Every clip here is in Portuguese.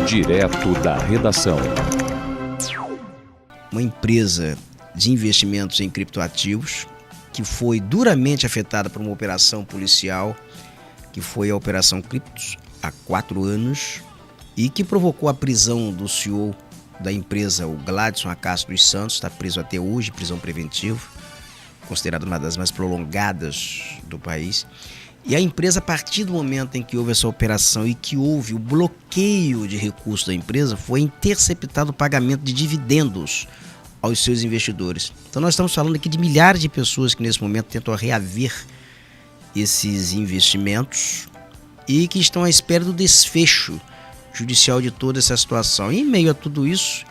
Direto da redação. Uma empresa de investimentos em criptoativos que foi duramente afetada por uma operação policial, que foi a Operação Criptos, há 4 anos, e que provocou a prisão do CEO da empresa, o Gladson Acácio dos Santos, está preso até hoje, prisão preventiva, considerada uma das mais prolongadas do país. E a empresa, a partir do momento em que houve essa operação e que houve o bloqueio de recursos da empresa, foi interceptado o pagamento de dividendos aos seus investidores. Então nós estamos falando aqui de milhares de pessoas que nesse momento tentam reaver esses investimentos e que estão à espera do desfecho judicial de toda essa situação. E em meio a tudo isso,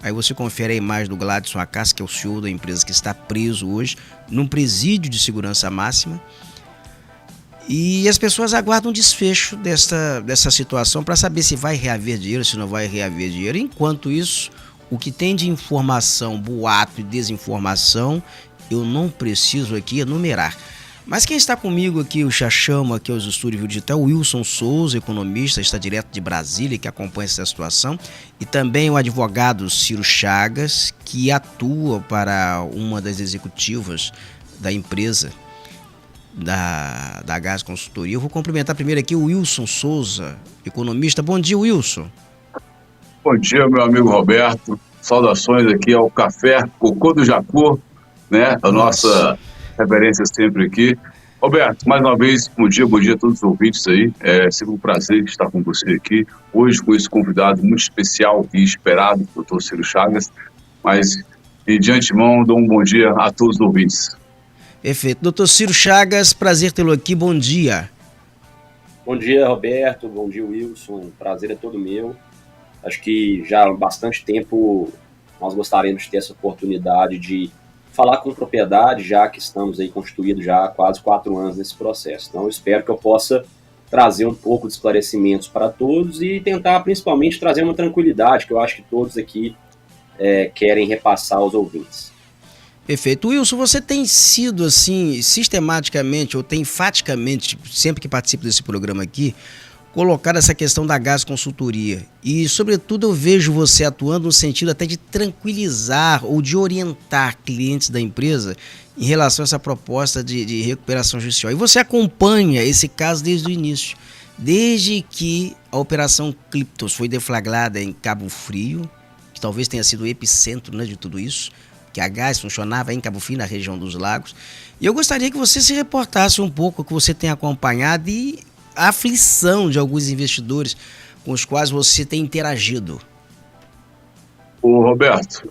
aí você confere a imagem do Gladson Acácio, que é o CEO da empresa, que está preso hoje num presídio de segurança máxima. E as pessoas aguardam o desfecho dessa situação para saber se vai reaver dinheiro, se não vai reaver dinheiro. Enquanto isso, o que tem de informação, boato e desinformação, eu não preciso aqui enumerar. Mas quem está comigo aqui, eu já chamo aqui aos estúdios digital, o Wilson Souza, economista, está direto de Brasília, que acompanha essa situação, e também o advogado Ciro Chagas, que atua para uma das executivas da empresa, da Gás Consultoria. Eu vou cumprimentar primeiro aqui o Wilson Souza, economista. Bom dia, Wilson. Bom dia, meu amigo Roberto. Saudações aqui ao Café Cocô do Jacu, né? A nossa reverência sempre aqui. Roberto, mais uma vez, bom dia a todos os ouvintes aí. É sempre um prazer estar com você aqui. Hoje com esse convidado muito especial e esperado, o Dr. Ciro Chagas. Mas, de antemão, dou um bom dia a todos os ouvintes. Perfeito. Doutor Ciro Chagas, prazer tê-lo aqui. Bom dia. Bom dia, Roberto. Bom dia, Wilson. O prazer é todo meu. Acho que já há bastante tempo nós gostaríamos de ter essa oportunidade de falar com propriedade, já que estamos aí constituídos já há quase 4 anos nesse processo. Então, eu espero que eu possa trazer um pouco de esclarecimentos para todos e tentar, principalmente, trazer uma tranquilidade, que eu acho que todos aqui querem repassar aos ouvintes. Perfeito. Wilson, você tem sido, assim, sistematicamente, ou tem enfaticamente, sempre que participo desse programa aqui, colocar essa questão da Gás Consultoria. E, sobretudo, eu vejo você atuando no sentido até de tranquilizar ou de orientar clientes da empresa em relação a essa proposta de recuperação judicial. E você acompanha esse caso desde o início, desde que a Operação Criptos foi deflagrada em Cabo Frio, que talvez tenha sido o epicentro, né, de tudo isso, que a Gás funcionava em Cabo Frio, na região dos lagos. E eu gostaria que você se reportasse um pouco o que você tem acompanhado e a aflição de alguns investidores com os quais você tem interagido. Ô Roberto,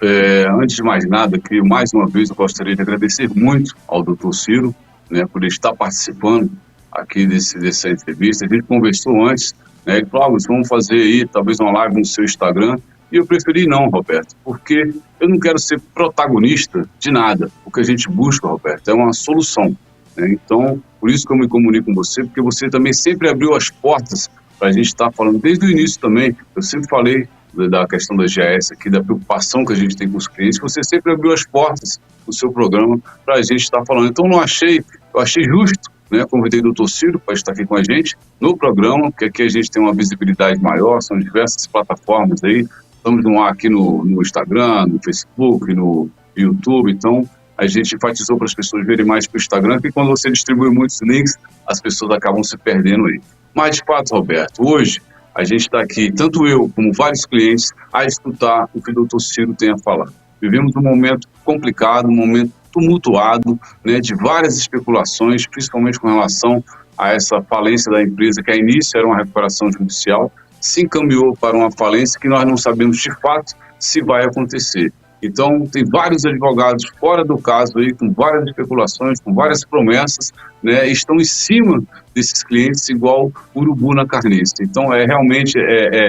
antes de mais nada, que mais uma vez eu gostaria de agradecer muito ao Dr. Ciro, né, por ele estar participando aqui dessa entrevista. A gente conversou antes, né, ele falou, vamos fazer aí talvez uma live no seu Instagram, e eu preferi não, Roberto, porque eu não quero ser protagonista de nada. O que a gente busca, Roberto, é uma solução. Então, por isso que eu me comunico com você, porque você também sempre abriu as portas para a gente estar falando, desde o início também, eu sempre falei da questão da GS aqui, da preocupação que a gente tem com os clientes, você sempre abriu as portas do seu programa para a gente estar falando. Então, eu achei justo, né, convidei o Dr. Ciro para estar aqui com a gente no programa, porque aqui a gente tem uma visibilidade maior, são diversas plataformas aí, estamos no ar aqui no Instagram, no Facebook, no YouTube, então a gente enfatizou para as pessoas verem mais para o Instagram, porque quando você distribui muitos links, as pessoas acabam se perdendo aí. Mas, de fato, Roberto, hoje a gente está aqui, tanto eu como vários clientes, a escutar o que o Dr. Ciro tem a falar. Vivemos um momento complicado, um momento tumultuado, né, de várias especulações, principalmente com relação a essa falência da empresa, que a início era uma recuperação judicial, se encaminhou para uma falência que nós não sabemos de fato se vai acontecer. Então, tem vários advogados fora do caso aí, com várias especulações, com várias promessas, né, estão em cima desses clientes igual urubu na carniça. Então, realmente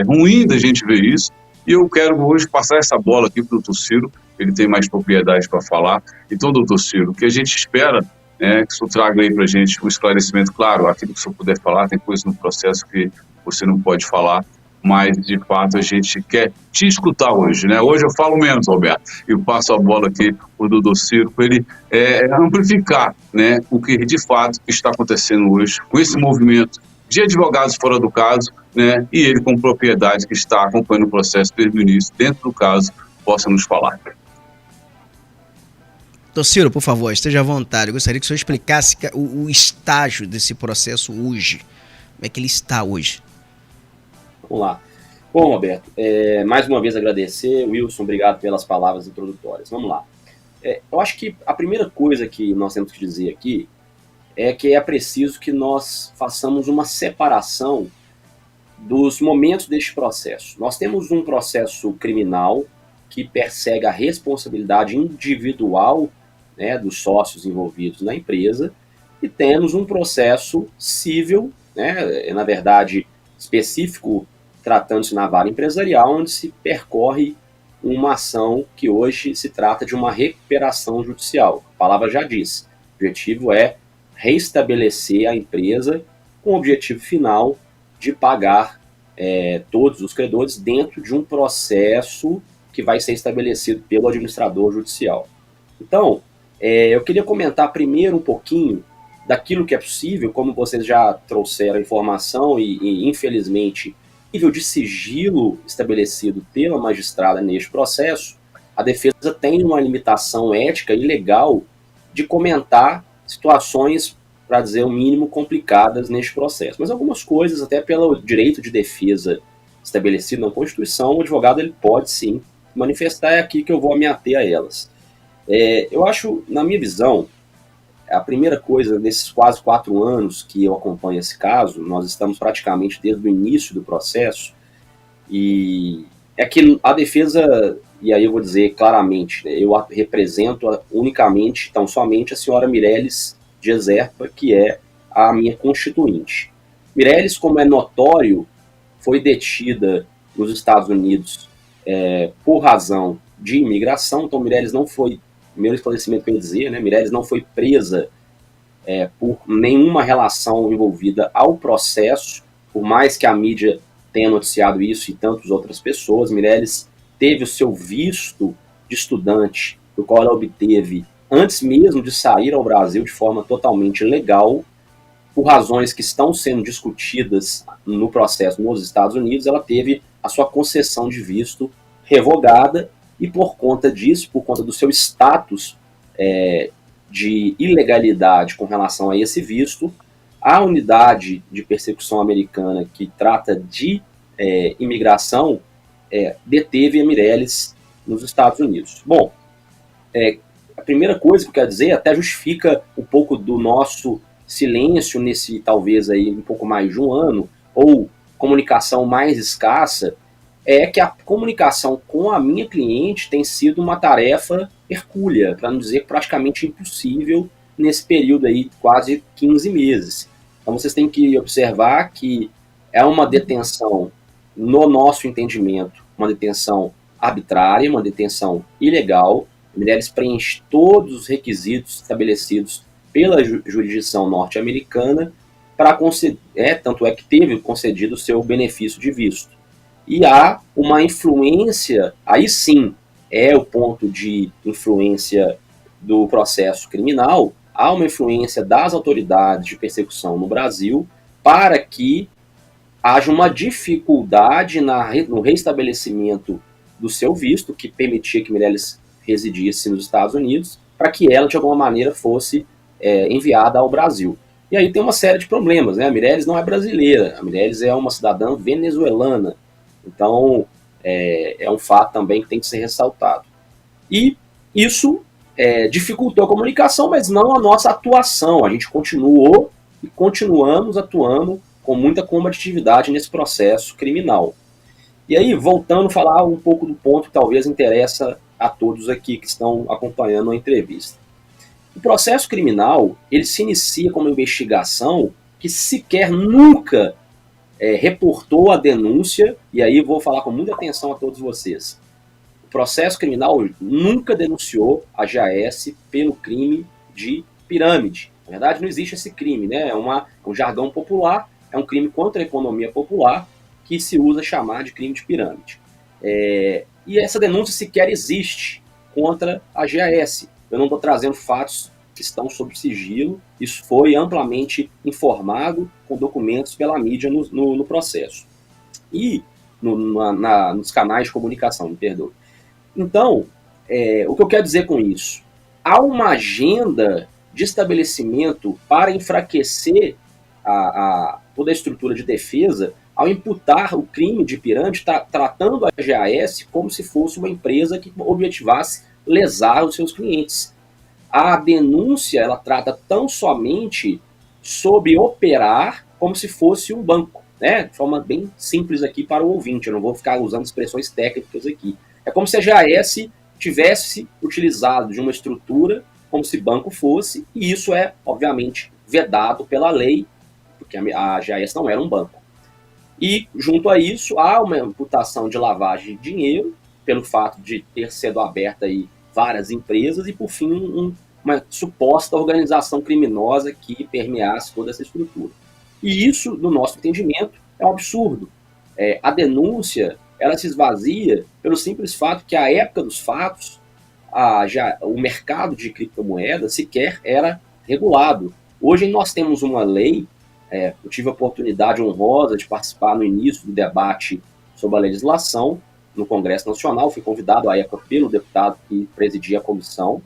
ruim da gente ver isso, e eu quero hoje passar essa bola aqui para o Dr. Ciro, ele tem mais propriedade para falar. Então, Dr. Ciro, o que a gente espera que o senhor traga aí para a gente um esclarecimento, claro, aquilo que o senhor puder falar, tem coisa no processo que você não pode falar, mas, de fato, a gente quer te escutar hoje, né? Hoje eu falo menos, Roberto, eu passo a bola aqui para o Dr. Ciro, para ele amplificar, né, o que, de fato, está acontecendo hoje com esse movimento de advogados fora do caso, né? E ele, como propriedade que está acompanhando o processo desde o início, dentro do caso, possa nos falar. Doutor Ciro, por favor, esteja à vontade. Eu gostaria que o senhor explicasse o estágio desse processo hoje. Como é que ele está hoje? Vamos lá. Bom, Roberto, mais uma vez agradecer. Wilson, obrigado pelas palavras introdutórias. Vamos lá. Eu acho que a primeira coisa que nós temos que dizer aqui é que é preciso que nós façamos uma separação dos momentos deste processo. Nós temos um processo criminal que persegue a responsabilidade individual, né, dos sócios envolvidos na empresa, e temos um processo civil, né, na verdade específico, tratando-se na vara empresarial, onde se percorre uma ação que hoje se trata de uma recuperação judicial. A palavra já diz, o objetivo é restabelecer a empresa com o objetivo final de pagar todos os credores dentro de um processo que vai ser estabelecido pelo administrador judicial. Então, eu queria comentar primeiro um pouquinho daquilo que é possível, como vocês já trouxeram a informação e infelizmente, nível de sigilo estabelecido pela magistrada neste processo, a defesa tem uma limitação ética e legal de comentar situações, para dizer o mínimo, complicadas neste processo. Mas algumas coisas, até pelo direito de defesa estabelecido na Constituição, o advogado ele pode sim manifestar, é aqui que eu vou me ater a elas. Eu acho, na minha visão, a primeira coisa, nesses quase 4 anos que eu acompanho esse caso, nós estamos praticamente desde o início do processo, e é que a defesa, e aí eu vou dizer claramente, eu represento unicamente, então somente a senhora Mireles Dias Erpa, que é a minha constituinte. Mireles, como é notório, foi detida nos Estados Unidos por razão de imigração, então Mireles não foi, primeiro esclarecimento que eu ia dizer, né, Mireles não foi presa por nenhuma relação envolvida ao processo, por mais que a mídia tenha noticiado isso e tantas outras pessoas. Mireles teve o seu visto de estudante, do qual ela obteve antes mesmo de sair ao Brasil de forma totalmente legal, por razões que estão sendo discutidas no processo nos Estados Unidos. Ela teve a sua concessão de visto revogada e por conta disso, por conta do seu status de ilegalidade com relação a esse visto, a unidade de persecução americana que trata de imigração deteve a Mireles nos Estados Unidos. Bom, a primeira coisa que eu quero dizer, até justifica um pouco do nosso silêncio nesse, talvez, aí, um pouco mais de um ano, ou comunicação mais escassa, é que a comunicação com a minha cliente tem sido uma tarefa hercúlea, para não dizer praticamente impossível, nesse período aí de quase 15 meses. Então vocês têm que observar que é uma detenção, no nosso entendimento, uma detenção arbitrária, uma detenção ilegal. A Mireles preenche todos os requisitos estabelecidos pela jurisdição norte-americana para conceder, tanto é que teve concedido o seu benefício de visto. E há uma influência, aí sim é o ponto de influência do processo criminal, há uma influência das autoridades de persecução no Brasil para que haja uma dificuldade no restabelecimento do seu visto, que permitia que Mireles residisse nos Estados Unidos, para que ela, de alguma maneira, fosse enviada ao Brasil. E aí tem uma série de problemas, né? A Mireles não é brasileira, a Mireles é uma cidadã venezuelana. Então, é um fato também que tem que ser ressaltado. E isso dificultou a comunicação, mas não a nossa atuação. A gente continuou e continuamos atuando com muita combatividade nesse processo criminal. E aí, voltando a falar um pouco do ponto que talvez interessa a todos aqui que estão acompanhando a entrevista. O processo criminal, ele se inicia como uma investigação que sequer nunca reportou a denúncia, e aí vou falar com muita atenção a todos vocês. O processo criminal nunca denunciou a GAS pelo crime de pirâmide. Na verdade, não existe esse crime, né? É um jargão popular, é um crime contra a economia popular que se usa chamar de crime de pirâmide. E essa denúncia sequer existe contra a GAS. Eu não estou trazendo fatos que estão sob sigilo, isso foi amplamente informado com documentos pela mídia no processo. e nos canais de comunicação, me perdoe. Então, o que eu quero dizer com isso? Há uma agenda de estabelecimento para enfraquecer toda a estrutura de defesa ao imputar o crime de pirâmide, tratando a GAS como se fosse uma empresa que objetivasse lesar os seus clientes. A denúncia, ela trata tão somente sobre operar como se fosse um banco, né? De forma bem simples aqui para o ouvinte, eu não vou ficar usando expressões técnicas aqui. É como se a GAS tivesse utilizado de uma estrutura como se banco fosse, e isso é, obviamente, vedado pela lei, porque a GAS não era um banco. E, junto a isso, há uma imputação de lavagem de dinheiro, pelo fato de ter sido aberta aí várias empresas, e, por fim, uma suposta organização criminosa que permeasse toda essa estrutura. E isso, no nosso entendimento, é um absurdo. A denúncia, ela se esvazia pelo simples fato que, à época dos fatos, o mercado de criptomoedas sequer era regulado. Hoje nós temos uma lei, eu tive a oportunidade honrosa de participar no início do debate sobre a legislação no Congresso Nacional, fui convidado à época pelo deputado que presidia a comissão,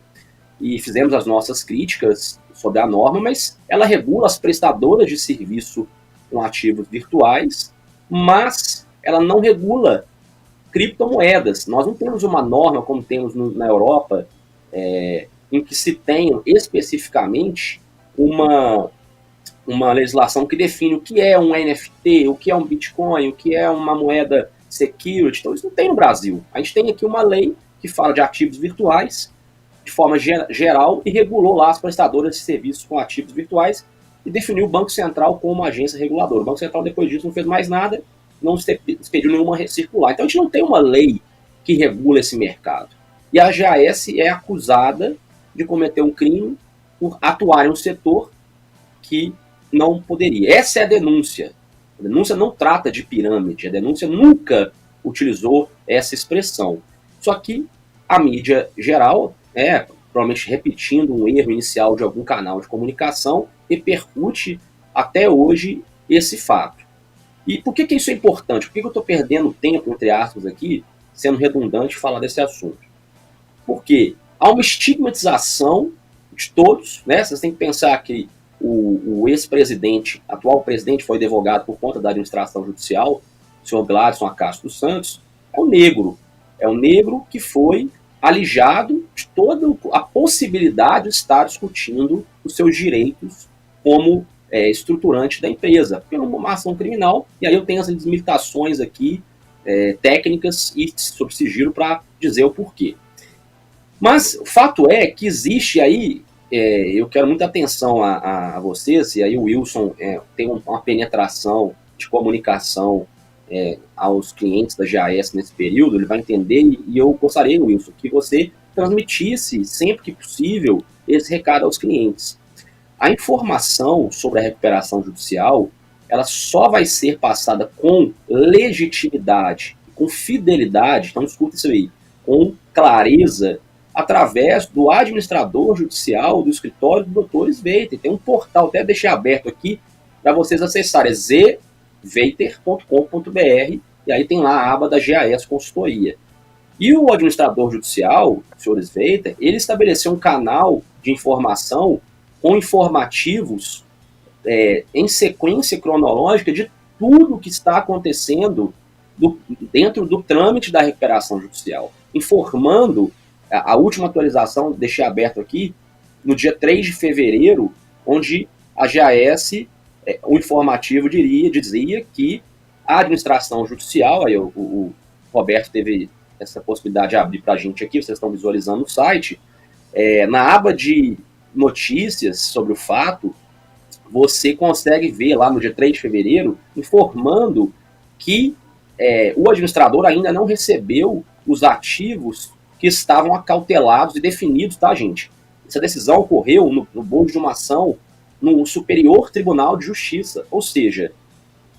e fizemos as nossas críticas sobre a norma, mas ela regula as prestadoras de serviço com ativos virtuais, mas ela não regula criptomoedas. Nós não temos uma norma como temos na Europa, em que se tenha especificamente uma legislação que define o que é um NFT, o que é um Bitcoin, o que é uma moeda security. Então isso não tem no Brasil. A gente tem aqui uma lei que fala de ativos virtuais de forma geral e regulou lá as prestadoras de serviços com ativos virtuais e definiu o Banco Central como uma agência reguladora. O Banco Central, depois disso, não fez mais nada, não expediu nenhuma circular. Então a gente não tem uma lei que regula esse mercado. E a GAS é acusada de cometer um crime por atuar em um setor que não poderia. Essa é a denúncia. A denúncia não trata de pirâmide, a denúncia nunca utilizou essa expressão. Só que a mídia geral, provavelmente repetindo um erro inicial de algum canal de comunicação, repercute até hoje esse fato. E por que isso é importante? Por que eu estou perdendo tempo, entre aspas, aqui, sendo redundante, falar desse assunto? Porque há uma estigmatização de todos, né? Vocês têm que pensar que o ex-presidente, atual presidente, foi advogado por conta da administração judicial, o senhor Gladson Acácio dos Santos, é um negro. É um negro que foi alijado de toda a possibilidade de estar discutindo os seus direitos como estruturante da empresa, porque é uma ação criminal, e aí eu tenho as limitações aqui técnicas e sob sigilo para dizer o porquê. Mas o fato é que existe aí, eu quero muita atenção a vocês, e aí o Wilson tem uma penetração de comunicação aos clientes da GAS nesse período, ele vai entender, e eu gostaria, Wilson, que você transmitisse sempre que possível esse recado aos clientes. A informação sobre a recuperação judicial, ela só vai ser passada com legitimidade, com fidelidade, então escuta isso aí, com clareza, através do administrador judicial do escritório do Dr. Sveiter. Tem um portal, até deixei aberto aqui, para vocês acessarem, é zweiter.com.br, e aí tem lá a aba da GAS Consultoria. E o administrador judicial, o senhor Sveiter, ele estabeleceu um canal de informação com informativos em sequência cronológica de tudo que está acontecendo dentro do trâmite da recuperação judicial, informando a última atualização, deixei aberto aqui, no dia 3 de fevereiro, onde a GAS, o informativo dizia que a administração judicial, aí o Roberto teve essa possibilidade de abrir para a gente aqui, vocês estão visualizando o site, na aba de notícias sobre o fato, você consegue ver lá no dia 3 de fevereiro, informando que o administrador ainda não recebeu os ativos que estavam acautelados e definidos, tá, gente? Essa decisão ocorreu no bojo de uma ação no Superior Tribunal de Justiça, ou seja,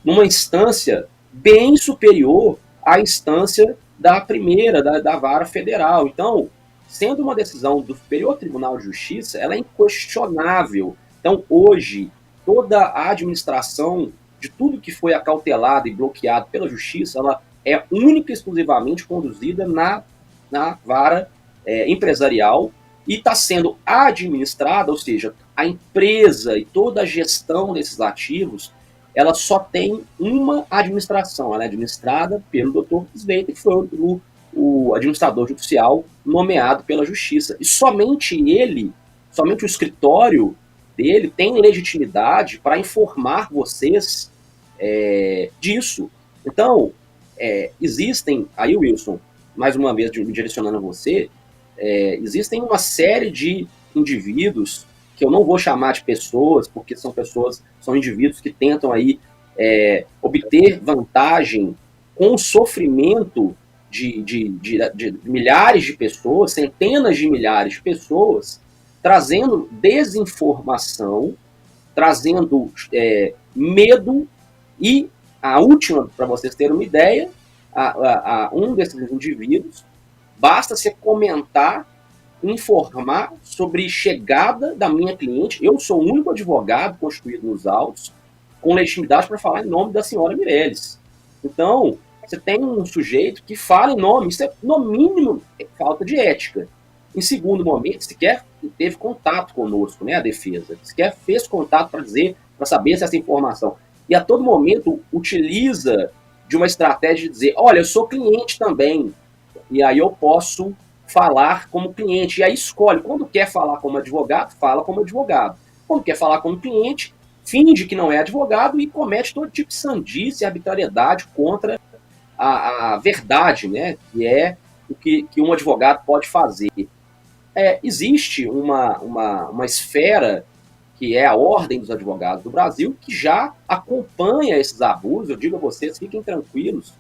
numa instância bem superior à instância da primeira, da vara federal. Então, sendo uma decisão do Superior Tribunal de Justiça, ela é inquestionável. Então, hoje, toda a administração de tudo que foi acautelado e bloqueado pela justiça, ela é única e exclusivamente conduzida na vara empresarial e está sendo administrada, ou seja, a empresa e toda a gestão desses ativos, ela só tem uma administração, ela é administrada pelo Dr. Sveita, que foi o administrador judicial nomeado pela justiça. E somente o escritório dele tem legitimidade para informar vocês disso. Então, existem, aí Wilson, mais uma vez me direcionando a você, existem uma série de indivíduos que eu não vou chamar de pessoas, porque são indivíduos que tentam aí obter vantagem com o sofrimento de milhares de pessoas, centenas de milhares de pessoas, trazendo desinformação, trazendo medo, e a última, para vocês terem uma ideia, um desses indivíduos, basta você comentar, informar sobre chegada da minha cliente. Eu sou o único advogado constituído nos autos com legitimidade para falar em nome da senhora Meirelles. Então, você tem um sujeito que fala em nome, isso é, no mínimo, falta de ética. Em segundo momento, sequer teve contato conosco, né, a defesa. Sequer fez contato para saber se essa informação. E a todo momento utiliza de uma estratégia de dizer, olha, eu sou cliente também, e aí eu posso falar como cliente. E aí escolhe, quando quer falar como advogado, fala como advogado. Quando quer falar como cliente, finge que não é advogado e comete todo tipo de sandice e arbitrariedade contra a verdade, né, que é o que um advogado pode fazer. Existe uma esfera que é a Ordem dos Advogados do Brasil, que já acompanha esses abusos. Eu digo a vocês, fiquem tranquilos,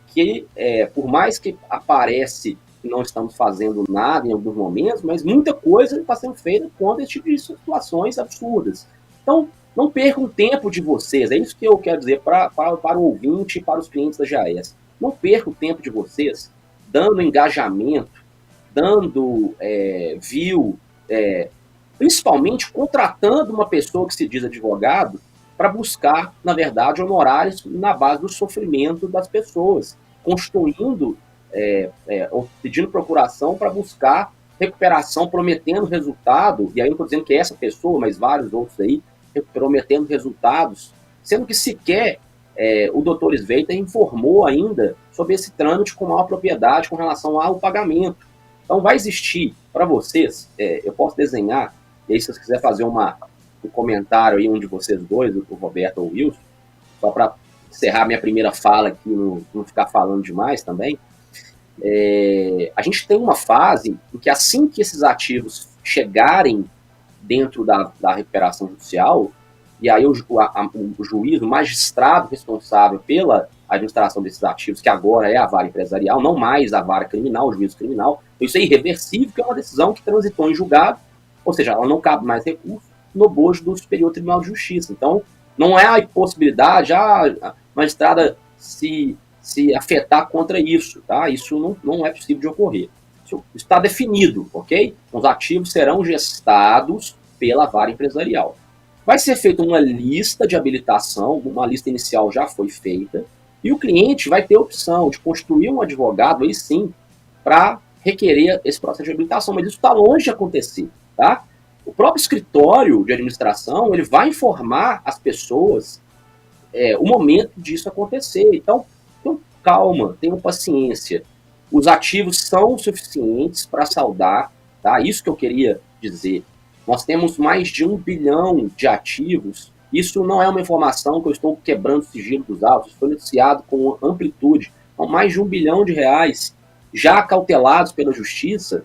que por mais que aparece que não estamos fazendo nada em alguns momentos, mas muita coisa está sendo feita contra esse tipo de situações absurdas. Então, não percam o tempo de vocês, é isso que eu quero dizer para o ouvinte e para os clientes da JAS. Não percam o tempo de vocês dando engajamento, dando view, principalmente contratando uma pessoa que se diz advogado para buscar, na verdade, honorários na base do sofrimento das pessoas, construindo, ou pedindo procuração para buscar recuperação, prometendo resultado, e aí eu não estou dizendo que é essa pessoa, mas vários outros aí, prometendo resultados, sendo que sequer o doutor Sveita informou ainda sobre esse trâmite com maior propriedade com relação ao pagamento. Então vai existir para vocês, eu posso desenhar, e aí se você quiser fazer um comentário aí, um de vocês dois, o Roberto ou o Wilson, só para encerrar minha primeira fala aqui, não ficar falando demais também, a gente tem uma fase em que assim que esses ativos chegarem dentro da recuperação judicial, e aí o juiz, o magistrado responsável pela administração desses ativos, que agora é a vara empresarial, não mais a vara criminal, o juízo criminal, isso é irreversível, que é uma decisão que transitou em julgado, ou seja, ela não cabe mais recurso no bojo do Superior Tribunal de Justiça. Então, não é a possibilidade a magistrada se afetar contra isso, tá? Isso não é possível de ocorrer. Isso está definido, ok? Os ativos serão gestados pela vara empresarial. Vai ser feita uma lista de habilitação, uma lista inicial já foi feita, e o cliente vai ter a opção de constituir um advogado, aí sim, para requerer esse processo de habilitação, mas isso está longe de acontecer, tá? O próprio escritório de administração, ele vai informar as pessoas o momento disso acontecer. Então, calma, tenham paciência. Os ativos são suficientes para saldar, tá? Isso que eu queria dizer. Nós temos mais de 1 bilhão de ativos. Isso não é uma informação que eu estou quebrando o sigilo dos autos, foi noticiado com amplitude. Então, mais de 1 bilhão de reais já cautelados pela justiça,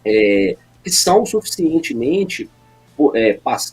que são suficientemente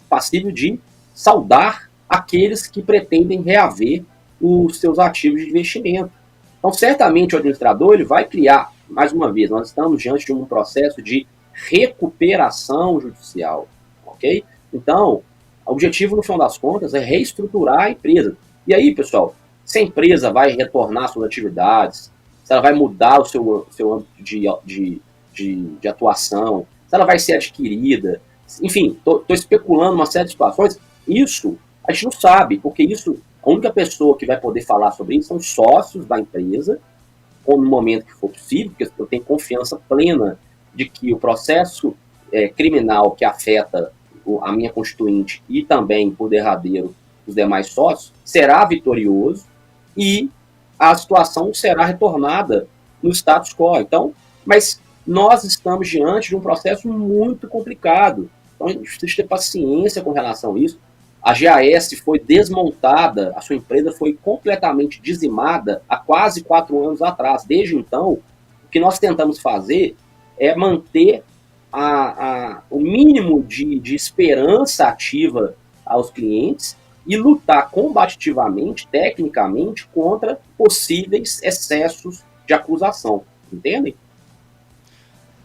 passíveis de saldar aqueles que pretendem reaver os seus ativos de investimento. Então, certamente o administrador ele vai criar, mais uma vez, nós estamos diante de um processo de recuperação judicial, ok? Então, o objetivo, no final das contas, é reestruturar a empresa. E aí, pessoal, se a empresa vai retornar às suas atividades, se ela vai mudar o seu âmbito de atuação, se ela vai ser adquirida, enfim, estou especulando uma série de situações, isso a gente não sabe, porque isso A única pessoa que vai poder falar sobre isso são os sócios da empresa, ou no momento que for possível, porque eu tenho confiança plena de que o processo criminal que afeta a minha constituinte e também, por derradeiro, os demais sócios, será vitorioso e a situação será retornada no status quo. Então, mas nós estamos diante de um processo muito complicado. Então, a gente precisa ter paciência com relação a isso. A GAS foi desmontada, a sua empresa foi completamente dizimada há quase 4 anos atrás. Desde então, o que nós tentamos fazer é manter o mínimo de esperança ativa aos clientes e lutar combativamente, tecnicamente, contra possíveis excessos de acusação. Entendem?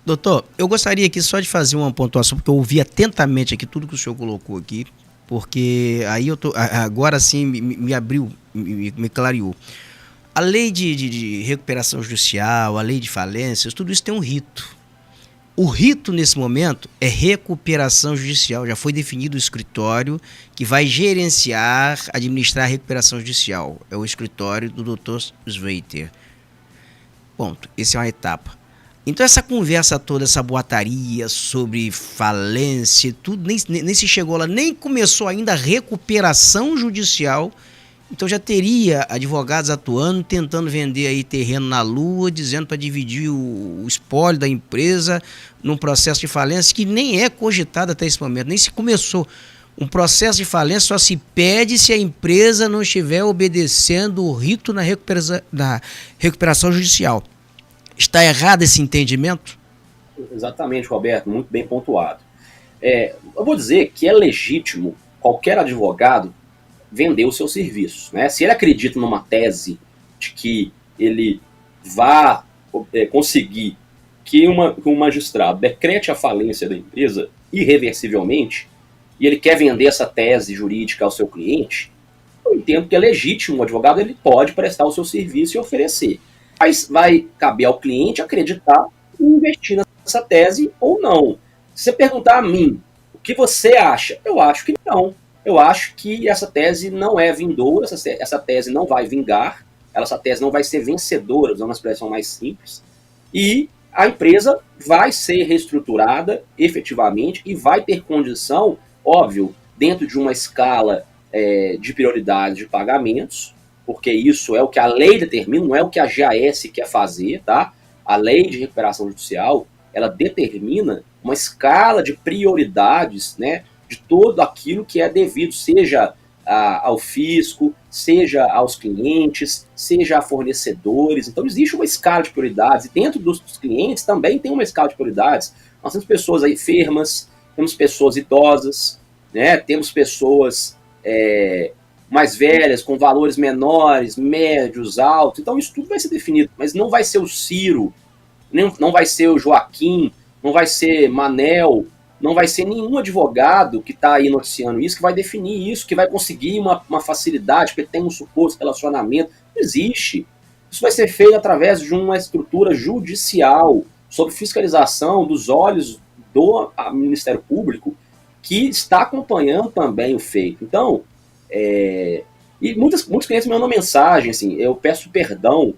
Doutor, eu gostaria aqui só de fazer uma pontuação, porque eu ouvi atentamente aqui tudo que o senhor colocou aqui, porque aí agora sim me abriu, me clareou. A lei de recuperação judicial, a lei de falências, tudo isso tem um rito. O rito nesse momento é recuperação judicial. Já foi definido o escritório que vai gerenciar, administrar a recuperação judicial. É o escritório do Dr. Sveiter. Ponto. Essa é uma etapa. Então essa conversa toda, essa boataria sobre falência, tudo, nem se chegou lá, nem começou ainda a recuperação judicial. Então já teria advogados atuando, tentando vender aí terreno na lua, dizendo para dividir o espólio da empresa num processo de falência que nem é cogitado até esse momento, nem se começou. Um processo de falência só se pede se a empresa não estiver obedecendo o rito na recuperação judicial. Está errado esse entendimento? Exatamente, Roberto, muito bem pontuado. Eu vou dizer que é legítimo qualquer advogado vender os seus serviços, né? Se ele acredita numa tese de que ele vá conseguir que um magistrado decrete a falência da empresa irreversivelmente, e ele quer vender essa tese jurídica ao seu cliente, eu entendo que é legítimo, o advogado ele pode prestar o seu serviço e oferecer. Mas vai caber ao cliente acreditar e investir nessa tese ou não. Se você perguntar a mim, o que você acha? Eu acho que não. Eu acho que essa tese não é vindoura, essa tese não vai vingar, essa tese não vai ser vencedora, usando uma expressão mais simples, e a empresa vai ser reestruturada efetivamente e vai ter condição, óbvio, dentro de uma escala de prioridade de pagamentos, porque isso é o que a lei determina, não é o que a GAS quer fazer, tá? A lei de recuperação judicial, ela determina uma escala de prioridades, né, de todo aquilo que é devido, seja ao fisco, seja aos clientes, seja a fornecedores. Então existe uma escala de prioridades, e dentro dos clientes também tem uma escala de prioridades. Nós temos pessoas aí enfermas, temos pessoas idosas, né, temos pessoas mais velhas, com valores menores, médios, altos. Então isso tudo vai ser definido, mas não vai ser o Ciro, não vai ser o Joaquim, não vai ser Manel, não vai ser nenhum advogado que está aí noticiando isso que vai definir isso, que vai conseguir uma facilidade, porque tem um suposto relacionamento. Não existe. Isso vai ser feito através de uma estrutura judicial, sob fiscalização dos olhos do Ministério Público, que está acompanhando também o feito. Então, e muitos clientes me mandam mensagem, assim, eu peço perdão,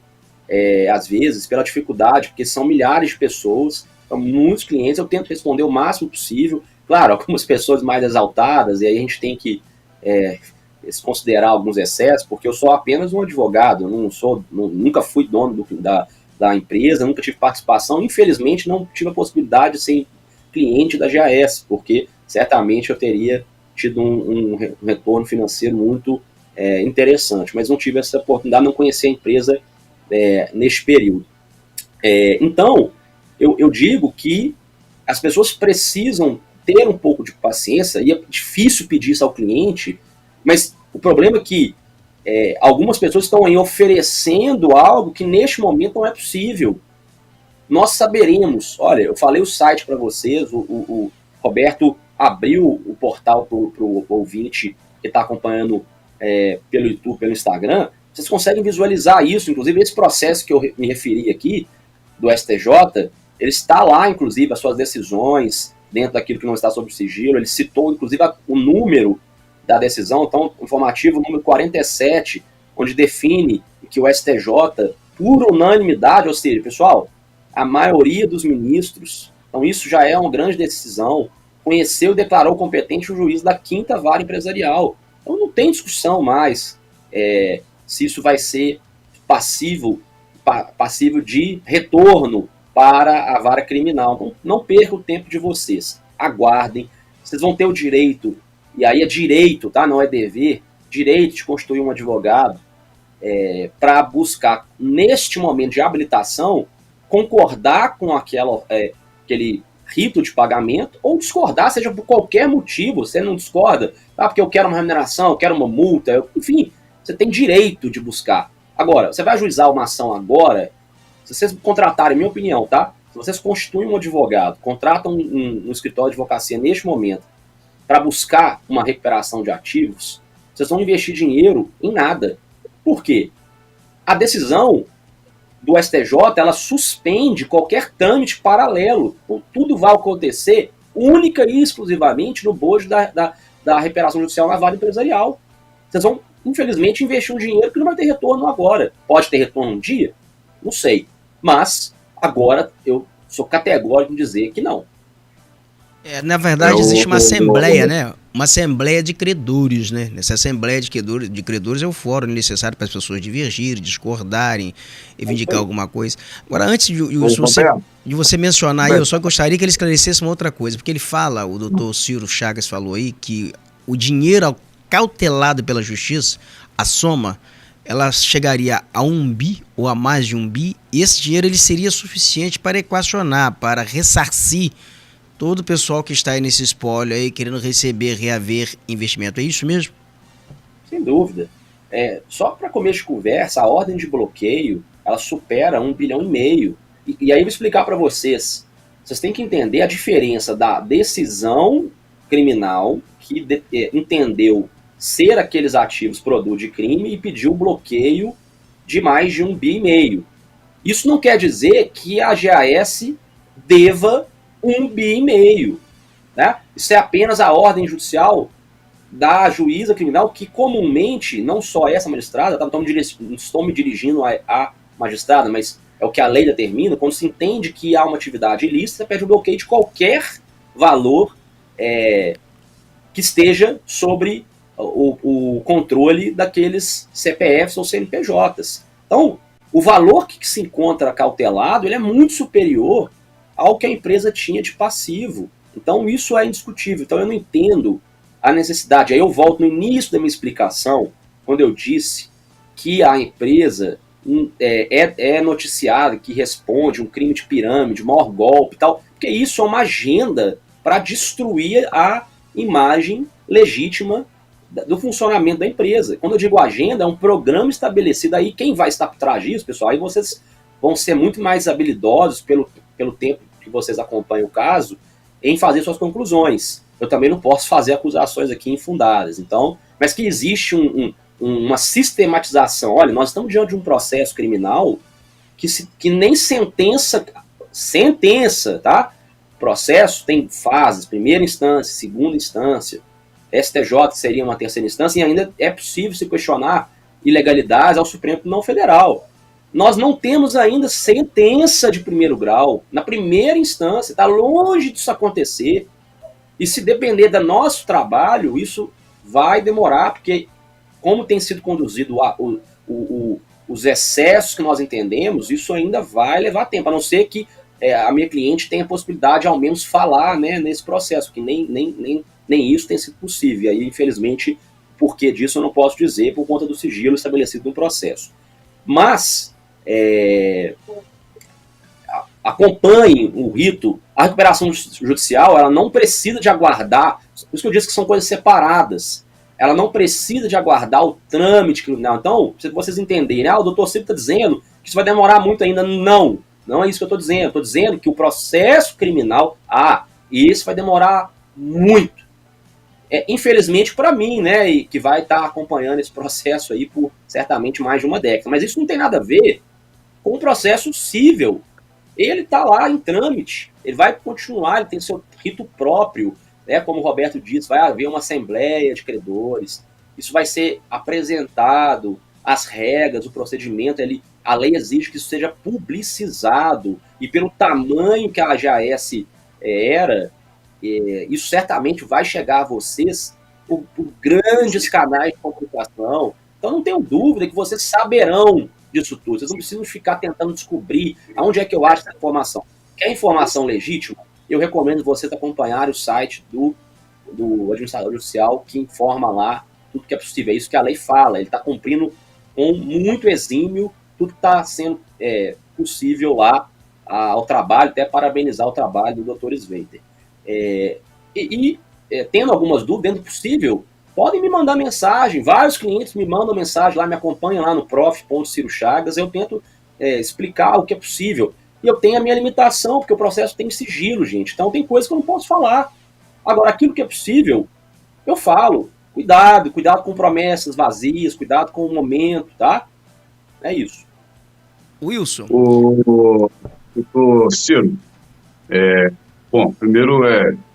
às vezes, pela dificuldade, porque são milhares de pessoas. Então, muitos clientes, eu tento responder o máximo possível. Claro, algumas pessoas mais exaltadas, e aí a gente tem que considerar alguns excessos, porque eu sou apenas um advogado, eu nunca fui dono da empresa, nunca tive participação, infelizmente não tive a possibilidade de ser cliente da GAS, porque certamente eu teria tido um retorno financeiro muito interessante, mas não tive essa oportunidade, não conheci a empresa neste período. Então, eu digo que as pessoas precisam ter um pouco de paciência, e é difícil pedir isso ao cliente, mas o problema é que algumas pessoas estão aí oferecendo algo que neste momento não é possível. Nós saberemos, olha, eu falei o site para vocês, o Roberto abriu o portal para o ouvinte que está acompanhando pelo YouTube, pelo Instagram, vocês conseguem visualizar isso, inclusive esse processo que eu me referi aqui, do STJ, ele está lá, inclusive, as suas decisões, dentro daquilo que não está sob sigilo, ele citou, inclusive, o número da decisão, então, informativo número 47, onde define que o STJ, por unanimidade, ou seja, pessoal, a maioria dos ministros, então isso já é uma grande decisão, conheceu e declarou competente o juiz da 5ª Vara Empresarial. Então não tem discussão mais se isso vai ser passivo de retorno para a vara criminal. Então, não perca o tempo de vocês. Aguardem. Vocês vão ter o direito, e aí é direito, tá? Não é dever, direito de constituir um advogado para buscar, neste momento de habilitação, concordar com aquele rito de pagamento ou discordar, seja por qualquer motivo. Você não discorda, porque eu quero uma remuneração, eu quero uma multa, enfim, você tem direito de buscar. Agora, você vai ajuizar uma ação agora, se vocês contratarem, minha opinião, tá? Se vocês constituem um advogado, contratam um escritório de advocacia neste momento para buscar uma recuperação de ativos, vocês vão investir dinheiro em nada. Por quê? A decisão do STJ, ela suspende qualquer trâmite paralelo. Então, tudo vai acontecer única e exclusivamente no bojo da recuperação judicial na vara empresarial. Vocês vão, infelizmente, investir um dinheiro que não vai ter retorno agora. Pode ter retorno um dia? Não sei. Mas, agora, eu sou categórico em dizer que não. Na verdade, existe uma assembleia, né? Uma assembleia de credores, né? Nessa assembleia de credores é o fórum necessário para as pessoas divergirem, discordarem, reivindicar alguma coisa. Agora, antes de você mencionar aí, eu só gostaria que ele esclarecesse uma outra coisa, porque ele fala, o doutor Ciro Chagas falou aí, que o dinheiro cautelado pela justiça, a soma, ela chegaria a 1 bi ou a mais de 1 bi, e esse dinheiro ele seria suficiente para equacionar, para ressarcir todo o pessoal que está aí nesse espólio aí, querendo receber, reaver investimento. É isso mesmo? Sem dúvida. Só para começo de conversa, a ordem de bloqueio, ela supera 1,5 bilhão. E aí eu vou explicar para vocês. Vocês têm que entender a diferença da decisão criminal, que entendeu ser aqueles ativos produto de crime e pediu o bloqueio de mais de 1,5 bilhão. Isso não quer dizer que a GAS deva 1,5 bilhão, né? Isso é apenas a ordem judicial da juíza criminal, que comumente, não só essa magistrada, não estou me dirigindo à magistrada, mas é o que a lei determina, quando se entende que há uma atividade ilícita, pede o bloqueio de qualquer valor que esteja sobre o controle daqueles CPFs ou CNPJs. Então, o valor que se encontra cautelado, ele é muito superior ao que a empresa tinha de passivo. Então, isso é indiscutível. Então, eu não entendo a necessidade. Aí eu volto no início da minha explicação, quando eu disse que a empresa é noticiada, que responde um crime de pirâmide, maior golpe e tal, porque isso é uma agenda para destruir a imagem legítima do funcionamento da empresa. Quando eu digo agenda, é um programa estabelecido. Aí quem vai estar por trás disso, pessoal, aí vocês vão ser muito mais habilidosos pelo tempo que vocês acompanham o caso, em fazer suas conclusões. Eu também não posso fazer acusações aqui infundadas. Então, mas que existe uma sistematização. Olha, nós estamos diante de um processo criminal que nem sentença, tá? Processo tem fases, primeira instância, segunda instância, STJ seria uma terceira instância, e ainda é possível se questionar ilegalidades ao Supremo Tribunal Federal. Nós não temos ainda sentença de primeiro grau na primeira instância, está longe disso acontecer. E se depender do nosso trabalho, isso vai demorar, porque como tem sido conduzido os excessos que nós entendemos, isso ainda vai levar tempo, a não ser que a minha cliente tenha a possibilidade de ao menos falar, né, nesse processo, que nem isso tem sido possível. E aí, infelizmente, por que disso eu não posso dizer, por conta do sigilo estabelecido no processo. Mas acompanhe o rito. A recuperação judicial, ela não precisa de aguardar, por isso que eu disse que são coisas separadas, ela não precisa de aguardar o trâmite criminal. Então, se vocês entenderem, o doutor Ciro está dizendo que isso vai demorar muito ainda. Não é isso que eu estou dizendo. Eu estou dizendo que o processo criminal, esse vai demorar muito. Infelizmente para mim, né, e que vai estar acompanhando esse processo aí por certamente mais de uma década. Mas isso não tem nada a ver com o processo civil. Ele está lá em trâmite, ele vai continuar, ele tem seu rito próprio. né, como o Roberto disse, vai haver uma assembleia de credores, isso vai ser apresentado, as regras, o procedimento, a lei exige que isso seja publicizado, e pelo tamanho que a AGAS era, isso certamente vai chegar a vocês por grandes canais de comunicação. Então não tenho dúvida que vocês saberão disso tudo. Vocês não precisam ficar tentando descobrir aonde é que eu acho essa informação. Quer informação legítima? Eu recomendo vocês acompanharem o site do administrador judicial, que informa lá tudo que é possível. É isso que a lei fala. Ele está cumprindo com muito exímio tudo que está sendo possível lá ao trabalho, até parabenizar o trabalho do Dr. Sveiter. Tendo algumas dúvidas, dentro do possível, podem me mandar mensagem. Vários clientes me mandam mensagem lá, me acompanham lá no prof.cirochagas. Eu tento explicar o que é possível. E eu tenho a minha limitação, porque o processo tem sigilo, gente. Então tem coisas que eu não posso falar. Agora, aquilo que é possível, eu falo. Cuidado com promessas vazias, cuidado com o momento, tá? É isso. Wilson. O Ciro, bom, primeiro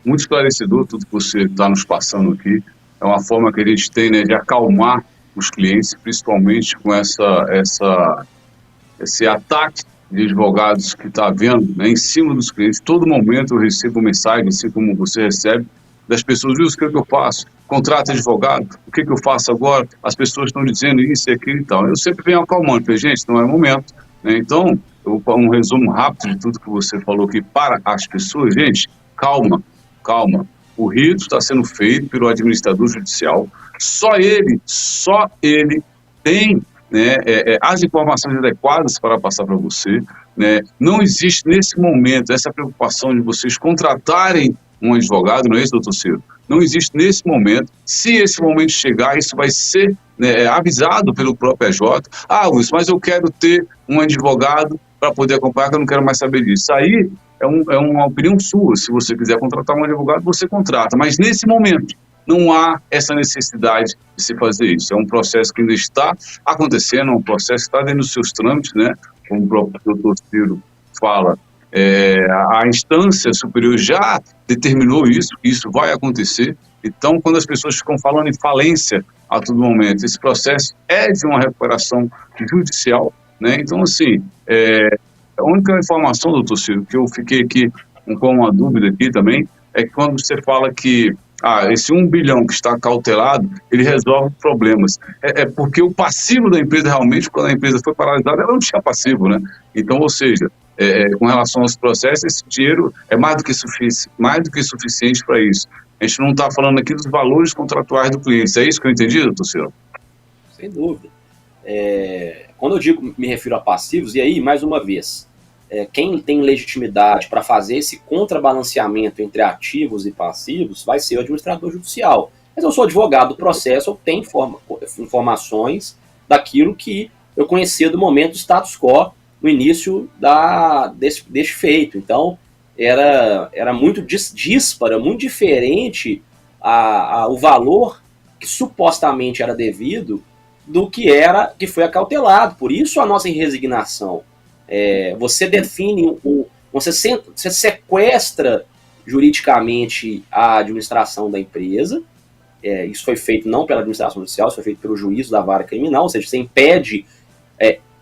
muito esclarecedor tudo que você está nos passando aqui. É uma forma que a gente tem, né, de acalmar os clientes, principalmente com esse ataque de advogados que está havendo, né, em cima dos clientes. Todo momento eu recebo mensagem, assim como você recebe, das pessoas: Wilson, o que é que eu faço? Contrato advogado, o que é que eu faço agora? As pessoas estão dizendo isso e aquilo e tal. Eu sempre venho acalmando, porque, gente, não é o momento, né? Então, um resumo rápido de tudo que você falou aqui para as pessoas. Gente, calma. O rito está sendo feito pelo administrador judicial. Só ele tem, né, as informações adequadas para passar para você, né? Não existe nesse momento essa preocupação de vocês contratarem um advogado, não é isso, doutor Ciro? Não existe nesse momento. Se esse momento chegar, isso vai ser, né, avisado pelo próprio AJ. Wilson, mas eu quero ter um advogado para poder acompanhar, que eu não quero mais saber disso. Isso aí é uma opinião sua. Se você quiser contratar um advogado, você contrata. Mas nesse momento, não há essa necessidade de se fazer isso. É um processo que ainda está acontecendo, é um processo que está dentro dos seus trâmites, né? Como o próprio doutor Ciro fala, a instância superior já determinou isso, que isso vai acontecer. Então, quando as pessoas ficam falando em falência a todo momento, esse processo é de uma recuperação judicial, né? Então, assim, a única informação, doutor Ciro, que eu fiquei aqui com uma dúvida aqui também, é que quando você fala que esse 1 bilhão que está cautelado, ele resolve problemas. Porque o passivo da empresa, realmente, quando a empresa foi paralisada, ela não tinha passivo, né? Então, ou seja, com relação aos processos, esse dinheiro é mais do que suficiente para isso. A gente não está falando aqui dos valores contratuais do cliente. É isso que eu entendi, doutor Ciro? Sem dúvida. Quando eu digo, me refiro a passivos, e aí, mais uma vez, quem tem legitimidade para fazer esse contrabalanceamento entre ativos e passivos vai ser o administrador judicial. Mas eu sou advogado do processo, eu tenho informações daquilo que eu conhecia do momento do status quo no início deste feito. Então, era muito díspara, muito diferente o valor que supostamente era devido do que foi acautelado. Por isso a nossa resignação. Você define, você sequestra juridicamente a administração da empresa. Isso foi feito não pela administração judicial, isso foi feito pelo juízo da vara criminal, ou seja, você impede.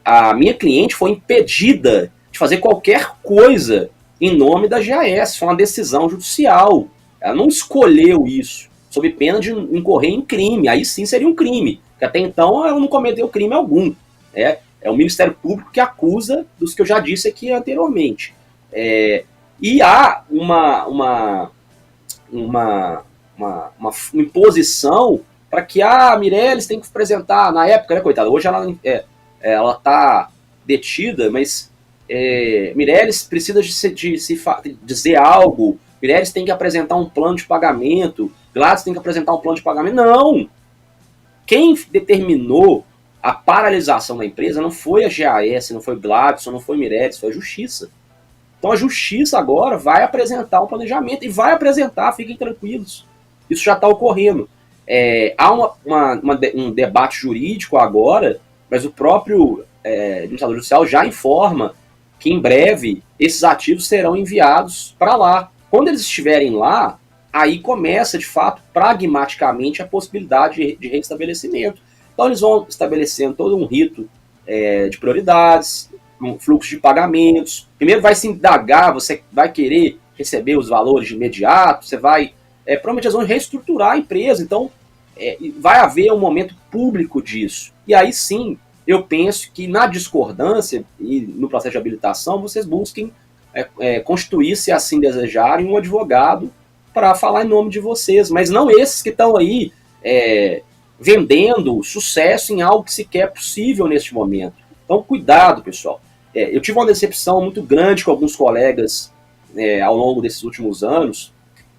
A minha cliente foi impedida de fazer qualquer coisa em nome da GAS, foi uma decisão judicial. Ela não escolheu isso, sob pena de incorrer em crime. Aí sim seria um crime, porque até então ela não cometeu crime algum. É o Ministério Público que acusa dos que eu já disse aqui anteriormente. E há uma imposição para que a Meirelles tem que apresentar, na época, né, coitada, hoje ela está detida, mas Meirelles precisa de dizer algo, Meirelles tem que apresentar um plano de pagamento, Gladys tem que apresentar um plano de pagamento. Não! Quem determinou a paralisação da empresa não foi a GAS, não foi Gladson, não foi Meirelles, foi a Justiça. Então a Justiça agora vai apresentar um planejamento e vai apresentar, fiquem tranquilos. Isso já está ocorrendo. Há um debate jurídico agora, mas o próprio administrador judicial já informa que em breve esses ativos serão enviados para lá. Quando eles estiverem lá, aí começa, de fato, pragmaticamente, a possibilidade de reestabelecimento. Então eles vão estabelecendo todo um rito de prioridades, um fluxo de pagamentos. Primeiro vai se indagar, você vai querer receber os valores de imediato, você vai... provavelmente eles vão reestruturar a empresa, então vai haver um momento público disso. E aí sim, eu penso que na discordância e no processo de habilitação, vocês busquem constituir, se assim desejarem, um advogado para falar em nome de vocês, mas não esses que estão aí vendendo sucesso em algo que sequer é possível neste momento. Então, cuidado, pessoal. Eu tive uma decepção muito grande com alguns colegas ao longo desses últimos anos,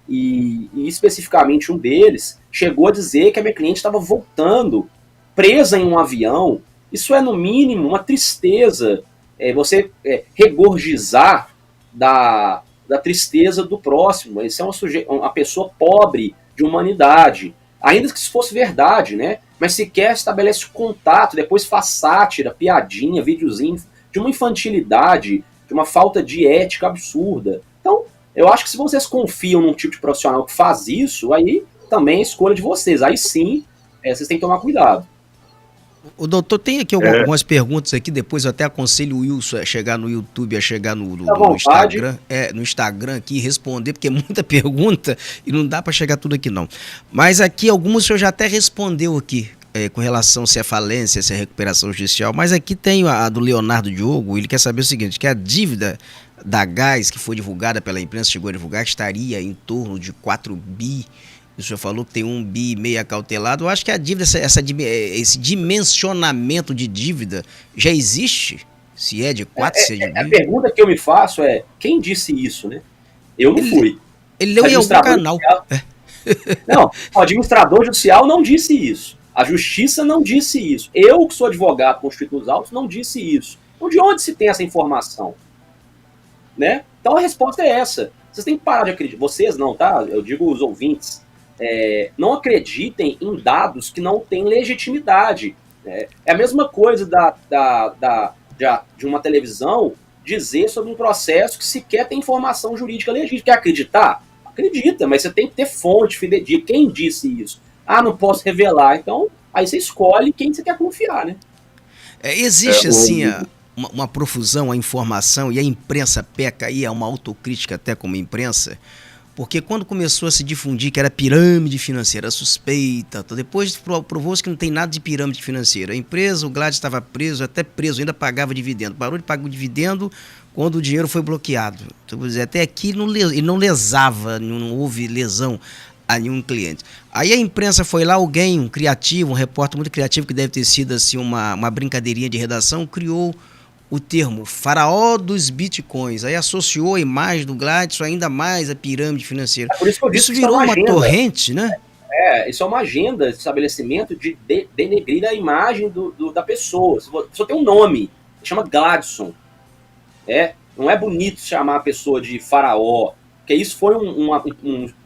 e especificamente um deles chegou a dizer que a minha cliente estava voltando presa em um avião. Isso é, no mínimo, uma tristeza. Você regurgitar da tristeza do próximo. Isso é uma pessoa pobre de humanidade. Ainda que isso fosse verdade, né? Mas sequer estabelece contato, depois faz sátira, piadinha, videozinho, de uma infantilidade, de uma falta de ética absurda. Então, eu acho que se vocês confiam num tipo de profissional que faz isso, aí também é escolha de vocês. Aí sim, vocês têm que tomar cuidado. O doutor, tem aqui algumas perguntas aqui, depois eu até aconselho o Wilson a chegar no YouTube, a chegar no Instagram, no Instagram aqui e responder, porque é muita pergunta e não dá para chegar tudo aqui não. Mas aqui algumas o senhor já até respondeu aqui, com relação se é falência, se é recuperação judicial, mas aqui tem a do Leonardo Diogo, ele quer saber o seguinte, que a dívida da Gás, que foi divulgada pela imprensa, chegou a divulgar, que estaria em torno de 4 bi. O senhor falou que tem 1,5 bi acautelado. Eu acho que a dívida, esse dimensionamento de dívida já existe? Se é de 4, se é de 1 bi? A pergunta que eu me faço é, quem disse isso, né? Eu não fui. Ele leu em algum canal. Não, o administrador judicial não disse isso. A justiça não disse isso. Eu, que sou advogado constituído nos autos, não disse isso. Então, de onde se tem essa informação? Né? Então, a resposta é essa. Vocês têm que parar de acreditar. Vocês não, tá? Eu digo os ouvintes. Não acreditem em dados que não têm legitimidade. É a mesma coisa de uma televisão dizer sobre um processo que sequer tem informação jurídica legítima. Quer acreditar? Acredita, mas você tem que ter fonte fidedigna. Quem disse isso? Ah, não posso revelar. Então, aí você escolhe quem você quer confiar, né? Existe, assim, uma profusão à informação, e a imprensa peca aí, é uma autocrítica até como imprensa, porque quando começou a se difundir que era pirâmide financeira suspeita, depois provou-se que não tem nada de pirâmide financeira. A empresa, o Gladys estava preso, até preso, ainda pagava dividendo. Parou de pagar o dividendo quando o dinheiro foi bloqueado. Então, quer dizer, até aqui ele não lesava, não houve lesão a nenhum cliente. Aí a imprensa foi lá, alguém, um criativo, um repórter muito criativo, que deve ter sido assim, uma brincadeirinha de redação, criou o termo faraó dos bitcoins, aí associou a imagem do Gladson ainda mais à pirâmide financeira. Por isso que eu disse isso virou uma torrente, né? Isso é uma agenda de estabelecimento de denegrir a imagem da pessoa. Se você tem um nome, chama Gladson, não é bonito chamar a pessoa de faraó, porque isso foi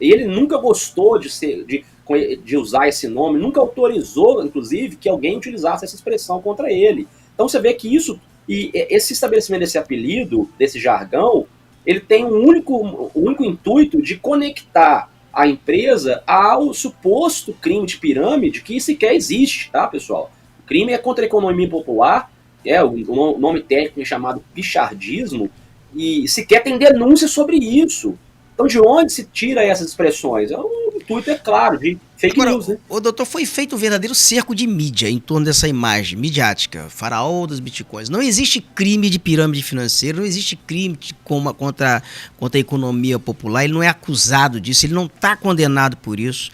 ele nunca gostou de usar esse nome, nunca autorizou, inclusive, que alguém utilizasse essa expressão contra ele. Então você vê que isso... E esse estabelecimento desse apelido, desse jargão, ele tem um único intuito de conectar a empresa ao suposto crime de pirâmide que sequer existe, tá, pessoal? O crime é contra a economia popular, o nome técnico é chamado pichardismo, e sequer tem denúncia sobre isso. Então, de onde se tira essas expressões? O intuito, é claro, de fake news, né? O doutor, foi feito um verdadeiro cerco de mídia em torno dessa imagem midiática, faraó dos bitcoins. Não existe crime de pirâmide financeira, não existe crime contra a economia popular, ele não é acusado disso, ele não está condenado por isso.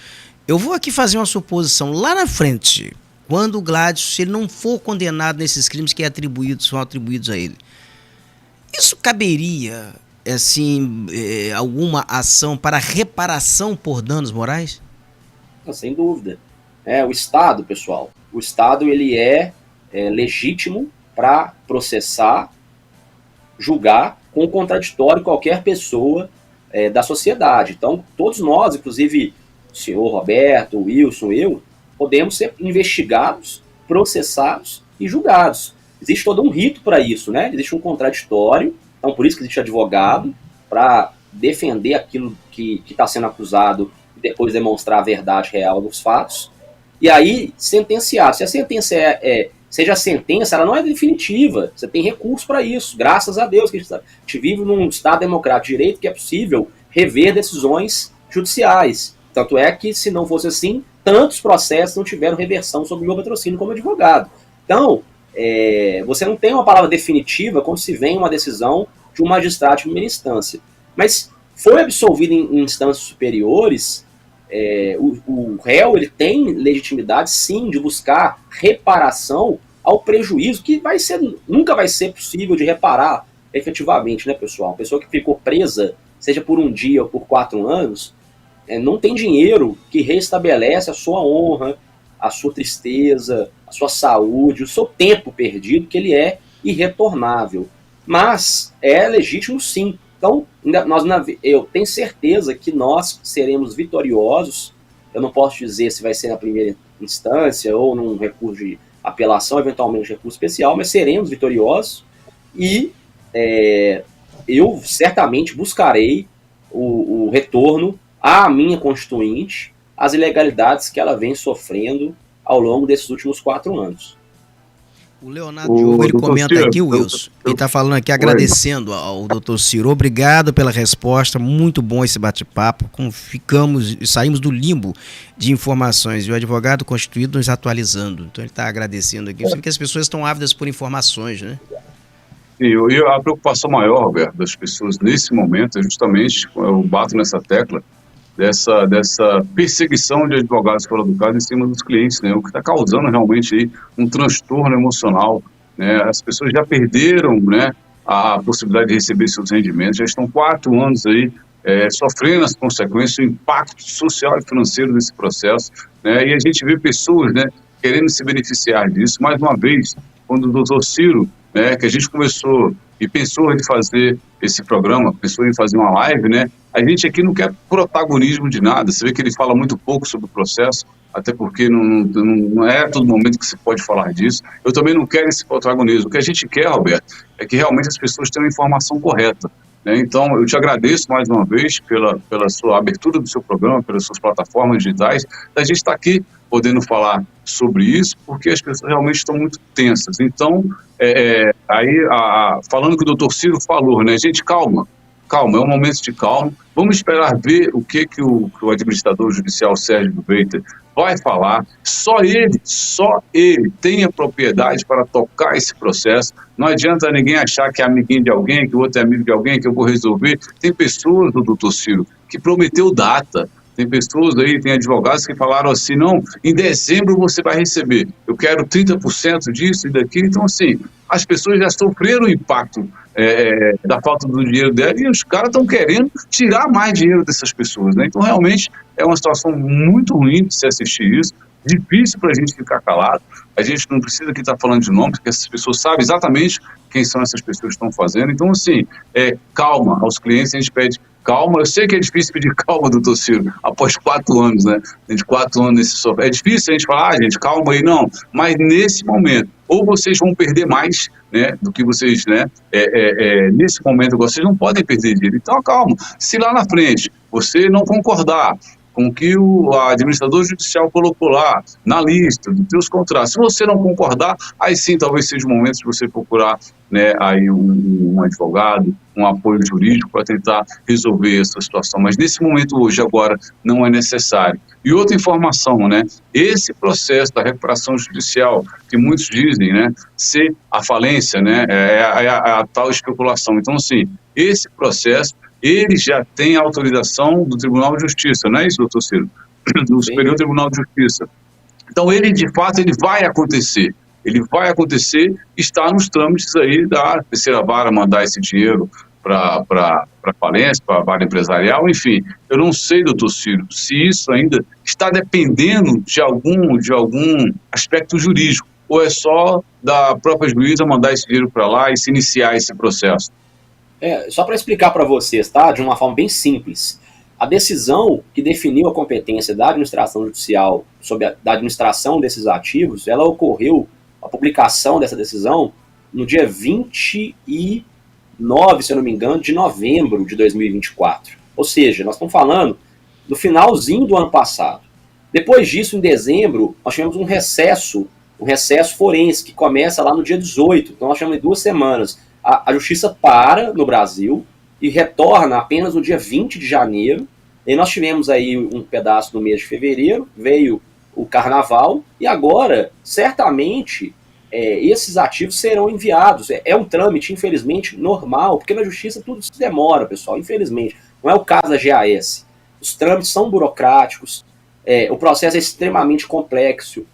Eu vou aqui fazer uma suposição. Lá na frente, quando o Gladson, se ele não for condenado nesses crimes que são atribuídos a ele, isso caberia... assim, alguma ação para reparação por danos morais? Sem dúvida. O Estado, pessoal, o Estado ele é legítimo para processar, julgar com contraditório qualquer pessoa da sociedade. Então, todos nós, inclusive o senhor Roberto, o Wilson, eu, podemos ser investigados, processados e julgados. Existe todo um rito para isso, né? Existe um contraditório. Então, por isso que existe advogado, para defender aquilo que está sendo acusado e depois demonstrar a verdade real dos fatos, e aí sentenciar. Se a sentença seja a sentença, ela não é definitiva, você tem recurso para isso, graças a Deus que a gente vive num Estado democrático de direito que é possível rever decisões judiciais. Tanto é que, se não fosse assim, tantos processos não tiveram reversão sobre o meu patrocínio como advogado. Então, você não tem uma palavra definitiva quando se vem uma decisão de um magistrado de primeira instância. Mas foi absolvido em instâncias superiores, o réu ele tem legitimidade, sim, de buscar reparação ao prejuízo que nunca vai ser possível de reparar efetivamente, né, pessoal? Uma pessoa que ficou presa, seja por um dia ou por 4 anos, não tem dinheiro que restabelece a sua honra, a sua tristeza, a sua saúde, o seu tempo perdido, que ele é irretornável. Mas é legítimo, sim. Então, eu tenho certeza que nós seremos vitoriosos. Eu não posso dizer se vai ser na primeira instância ou num recurso de apelação, eventualmente recurso especial, mas seremos vitoriosos e eu certamente buscarei o retorno à minha constituinte, às ilegalidades que ela vem sofrendo ao longo desses últimos 4 anos. O Leonardo Diogo, ele comenta aqui, Wilson, ele está falando aqui, agradecendo ao doutor Ciro. Obrigado pela resposta, muito bom esse bate-papo. Saímos do limbo de informações e o advogado constituído nos atualizando. Então ele está agradecendo aqui. Porque as pessoas estão ávidas por informações, né? E a preocupação maior, Roberto, das pessoas nesse momento é justamente, eu bato nessa tecla, dessa perseguição de advogados fora do caso em cima dos clientes, né? O que está causando realmente aí um transtorno emocional, né? As pessoas já perderam, né, a possibilidade de receber seus rendimentos, já estão 4 anos aí sofrendo as consequências, o impacto social e financeiro desse processo, né? E a gente vê pessoas, né, querendo se beneficiar disso. Mais uma vez, quando o doutor Ciro, né, que a gente começou e pensou em fazer esse programa, pensou em fazer uma live, né? A gente aqui não quer protagonismo de nada. Você vê que ele fala muito pouco sobre o processo, até porque não é a todo momento que se pode falar disso. Eu também não quero esse protagonismo. O que a gente quer, Roberto, é que realmente as pessoas tenham a informação correta, né? Então, eu te agradeço mais uma vez pela sua abertura do seu programa, pelas suas plataformas digitais, da gente estar aqui podendo falar sobre isso, porque as pessoas realmente estão muito tensas. Então, falando que o doutor Ciro falou, né? Gente, calma, é um momento de calma. Vamos esperar ver o que o administrador judicial Sérgio Gubejter vai falar. Só ele tem a propriedade para tocar esse processo. Não adianta ninguém achar que é amiguinho de alguém, que o outro é amigo de alguém, que eu vou resolver. Tem pessoas, do doutor Ciro, que prometeu data. Tem pessoas aí, tem advogados que falaram assim, não, em dezembro você vai receber, eu quero 30% disso e daquilo. Então, assim, as pessoas já sofreram o impacto da falta do dinheiro dela e os caras estão querendo tirar mais dinheiro dessas pessoas, né? Então, realmente, é uma situação muito ruim de se assistir isso, difícil para a gente ficar calado. A gente não precisa aqui estar falando de nome, porque essas pessoas sabem exatamente quem são essas pessoas que estão fazendo. Então, assim, calma aos clientes, a gente pede calma. Eu sei que é difícil pedir calma, doutor Ciro, após 4 anos, né? De 4 anos nesse sofá. É difícil a gente falar, gente, calma aí, não. Mas nesse momento, ou vocês vão perder mais, né, do que vocês, né? Nesse momento, vocês não podem perder dinheiro. Então, calma. Se lá na frente você não concordar com o que o administrador judicial colocou lá na lista dos seus contratos, se você não concordar, aí sim talvez seja o momento de você procurar, né, aí um advogado, um apoio jurídico para tentar resolver essa situação. Mas nesse momento hoje, agora, não é necessário. E outra informação, né, esse processo da recuperação judicial, que muitos dizem, né, ser a falência, né, a tal especulação. Então, assim, esse processo, ele já tem a autorização do Tribunal de Justiça, não é isso, doutor Ciro? Do Superior Tribunal de Justiça. Então, ele, de fato, ele vai acontecer. Ele vai acontecer, está nos trâmites aí da terceira vara mandar esse dinheiro para a falência, para a vara empresarial, enfim. Eu não sei, doutor Ciro, se isso ainda está dependendo de algum aspecto jurídico, ou é só da própria juíza mandar esse dinheiro para lá e se iniciar esse processo. Só para explicar para vocês, tá? De uma forma bem simples. A decisão que definiu a competência da administração judicial sobre da administração desses ativos, ela ocorreu, a publicação dessa decisão, no dia 23 9, se eu não me engano, de novembro de 2024. Ou seja, nós estamos falando do finalzinho do ano passado. Depois disso, em dezembro, nós tivemos um recesso forense, que começa lá no dia 18. Então nós chamamos de 2 semanas. A justiça para no Brasil e retorna apenas no dia 20 de janeiro. E nós tivemos aí um pedaço no mês de fevereiro, veio o carnaval, e agora, certamente, esses ativos serão enviados. É um trâmite, infelizmente, normal, porque na justiça tudo se demora, pessoal, infelizmente. Não é o caso da GAS. Os trâmites são burocráticos, o processo é extremamente complexo.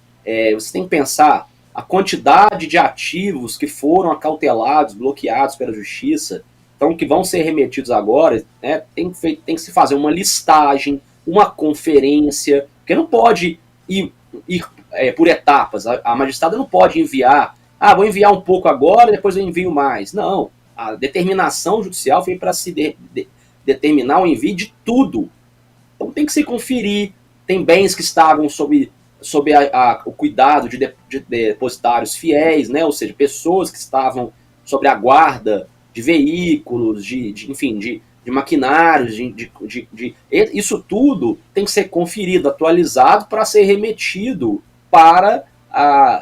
Você tem que pensar a quantidade de ativos que foram acautelados, bloqueados pela justiça, então que vão ser remetidos agora, né, tem que se fazer uma listagem, uma conferência, porque não pode ir por etapas. A magistrada não pode enviar, vou enviar um pouco agora, depois eu envio mais. Não, a determinação judicial foi para se determinar o envio de tudo. Então tem que se conferir, tem bens que estavam sob o cuidado de depositários fiéis, né? Ou seja, pessoas que estavam sob a guarda de veículos, enfim, de maquinários, isso tudo tem que ser conferido, atualizado para ser remetido para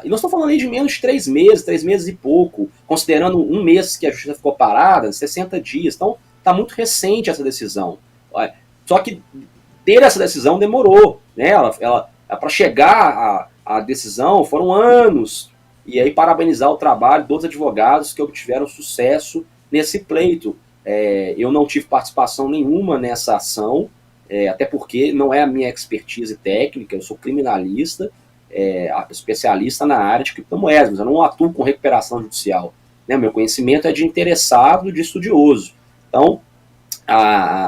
e nós estamos falando aí de menos de 3 meses e pouco, considerando um mês que a justiça ficou parada, 60 dias. Então está muito recente essa decisão. Só que ter essa decisão demorou, né? Para chegar à decisão foram anos. E aí parabenizar o trabalho dos advogados que obtiveram sucesso nesse pleito. Eu não tive participação nenhuma nessa ação, até porque não é a minha expertise técnica, eu sou criminalista, especialista na área de criptomoedas, mas eu não atuo com recuperação judicial. Né? Meu conhecimento é de interessado, de estudioso. Então,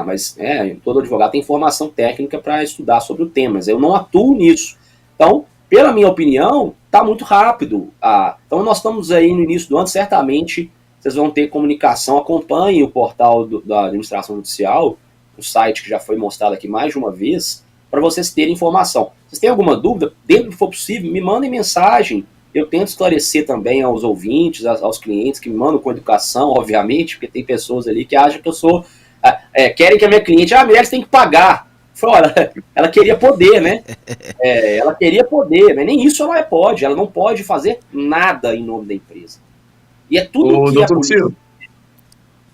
mas todo advogado tem formação técnica para estudar sobre o tema, mas eu não atuo nisso. Então, pela minha opinião, está muito rápido. Então, nós estamos aí no início do ano, certamente vocês vão ter comunicação, acompanhem o portal da administração judicial, o site que já foi mostrado aqui mais de uma vez, para vocês terem informação. Se vocês têm alguma dúvida, dentro do que for possível, me mandem mensagem. Eu tento esclarecer também aos ouvintes, aos clientes que me mandam com educação, obviamente, porque tem pessoas ali que acham que eu sou... querem que a minha cliente, a mulher tem que pagar. Ela queria poder, né? Ela queria poder, mas nem isso ela pode. Ela não pode fazer nada em nome da empresa. E é tudo que Dr. Ciro,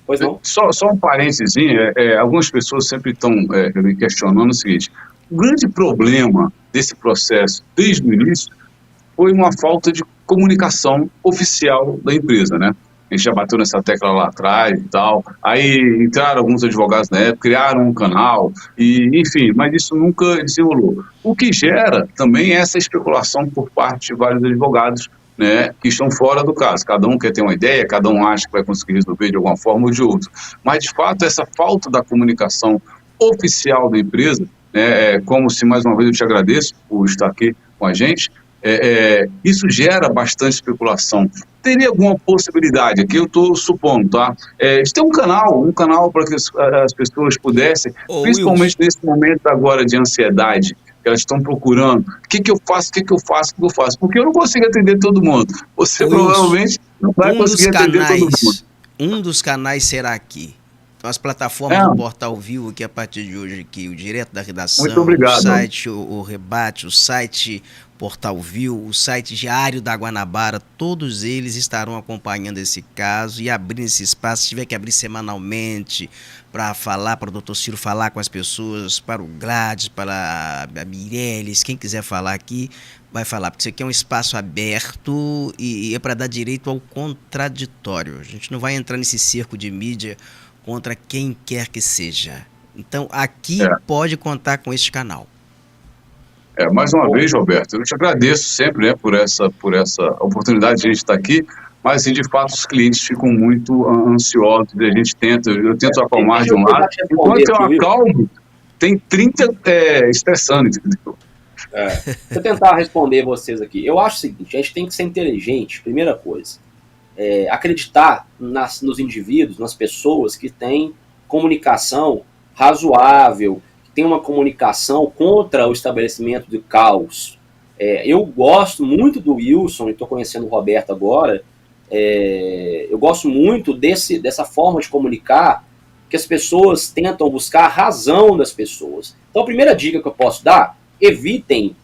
pois não? Só um parênteses, algumas pessoas sempre estão questionando o seguinte: o grande problema desse processo, desde o início, foi uma falta de comunicação oficial da empresa, né? A gente já bateu nessa tecla lá atrás e tal. Aí entraram alguns advogados na época, criaram um canal, enfim, mas isso nunca desenrolou. O que gera também essa especulação por parte de vários advogados, né, que estão fora do caso. Cada um quer ter uma ideia, cada um acha que vai conseguir resolver de alguma forma ou de outra. Mas, de fato, essa falta da comunicação oficial da empresa, né, como se, mais uma vez, eu te agradeço por estar aqui com a gente, isso gera bastante especulação. Teria alguma possibilidade, aqui eu estou supondo, tá? De ter um canal para que as pessoas pudessem, principalmente Wilson, nesse momento agora de ansiedade, que elas estão procurando, o que eu faço, porque eu não consigo atender todo mundo. Você provavelmente não vai conseguir atender todo mundo. Um dos canais será aqui. Então, as plataformas do Portal Vivo, que a partir de hoje aqui, o Direto da Redação, muito obrigado, o site o Rebate, o site Portal Vivo, o site Diário da Guanabara, todos eles estarão acompanhando esse caso e abrindo esse espaço. Se tiver que abrir semanalmente para falar, para o Dr. Ciro falar com as pessoas, para o Gladys, para a Mireles, quem quiser falar aqui, vai falar, porque isso aqui é um espaço aberto e é para dar direito ao contraditório. A gente não vai entrar nesse cerco de mídia contra quem quer que seja. Então, aqui pode contar com este canal. Mais uma vez, Roberto, eu te agradeço sempre, né, por essa oportunidade de a gente estar aqui, mas, assim, de fato, os clientes ficam muito ansiosos, eu tento acalmar de um lado, enquanto eu acalmo, tem 30 estressando. Deixa eu tentar responder vocês aqui. Eu acho o seguinte, a gente tem que ser inteligente, primeira coisa, acreditar nos indivíduos, nas pessoas que têm comunicação razoável, tem uma comunicação contra o estabelecimento de caos. Eu gosto muito do Wilson, e estou conhecendo o Roberto agora, Eu gosto muito dessa forma de comunicar, que as pessoas tentam buscar a razão das pessoas. Então, a primeira dica que eu posso dar: evitem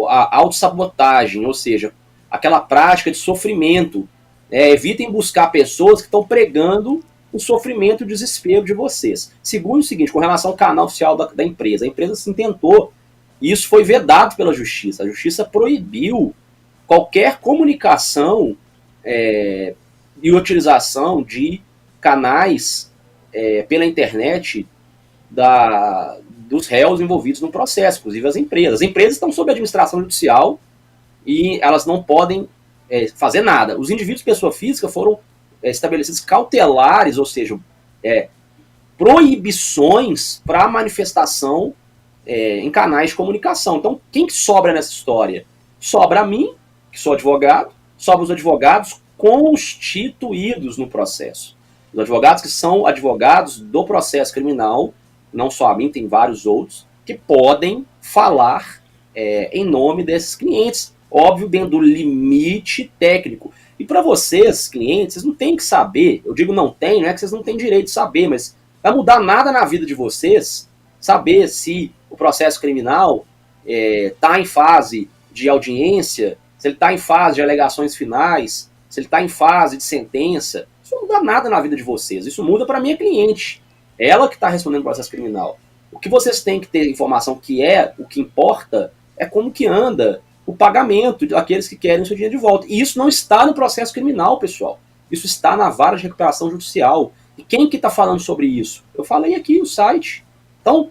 a autossabotagem, ou seja, aquela prática de sofrimento. Evitem buscar pessoas que estão pregando o sofrimento e o desespero de vocês. Segundo o seguinte, com relação ao canal oficial da empresa, a empresa se tentou, e isso foi vedado pela justiça. A justiça proibiu qualquer comunicação e utilização de canais pela internet dos réus envolvidos no processo, inclusive as empresas. As empresas estão sob administração judicial e elas não podem fazer nada. Os indivíduos pessoa física foram estabelecidos cautelares, ou seja, proibições para manifestação em canais de comunicação. Então, quem que sobra nessa história? Sobra a mim, que sou advogado, sobra os advogados constituídos no processo. Os advogados que são advogados do processo criminal, não só a mim, tem vários outros, que podem falar em nome desses clientes, óbvio, dentro do limite técnico. E para vocês, clientes, vocês não têm que saber, eu digo não tem, não é que vocês não têm direito de saber, mas vai mudar nada na vida de vocês saber se o processo criminal está em fase de audiência, se ele está em fase de alegações finais, se ele está em fase de sentença. Isso não muda nada na vida de vocês, isso muda para a minha cliente, ela que está respondendo o processo criminal. O que vocês têm que ter informação o que importa é como que anda o pagamento daqueles que querem o seu dinheiro de volta. E isso não está no processo criminal, pessoal. Isso está na vara de recuperação judicial. E quem que está falando sobre isso? Eu falei aqui no site. Então,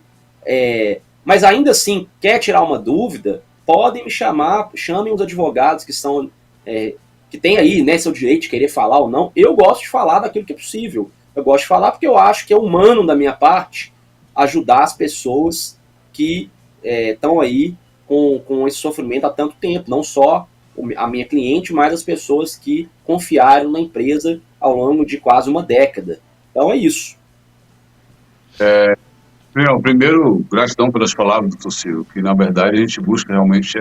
mas ainda assim, quer tirar uma dúvida, podem me chamar, chamem os advogados que são que tem aí, né, seu direito de querer falar ou não. Eu gosto de falar daquilo que é possível. Eu gosto de falar porque eu acho que é humano da minha parte ajudar as pessoas que estão aí com esse sofrimento há tanto tempo, não só a minha cliente, mas as pessoas que confiaram na empresa ao longo de quase uma década. Então é isso. Primeiro, gratidão pelas palavras do Ciro, que na verdade a gente busca realmente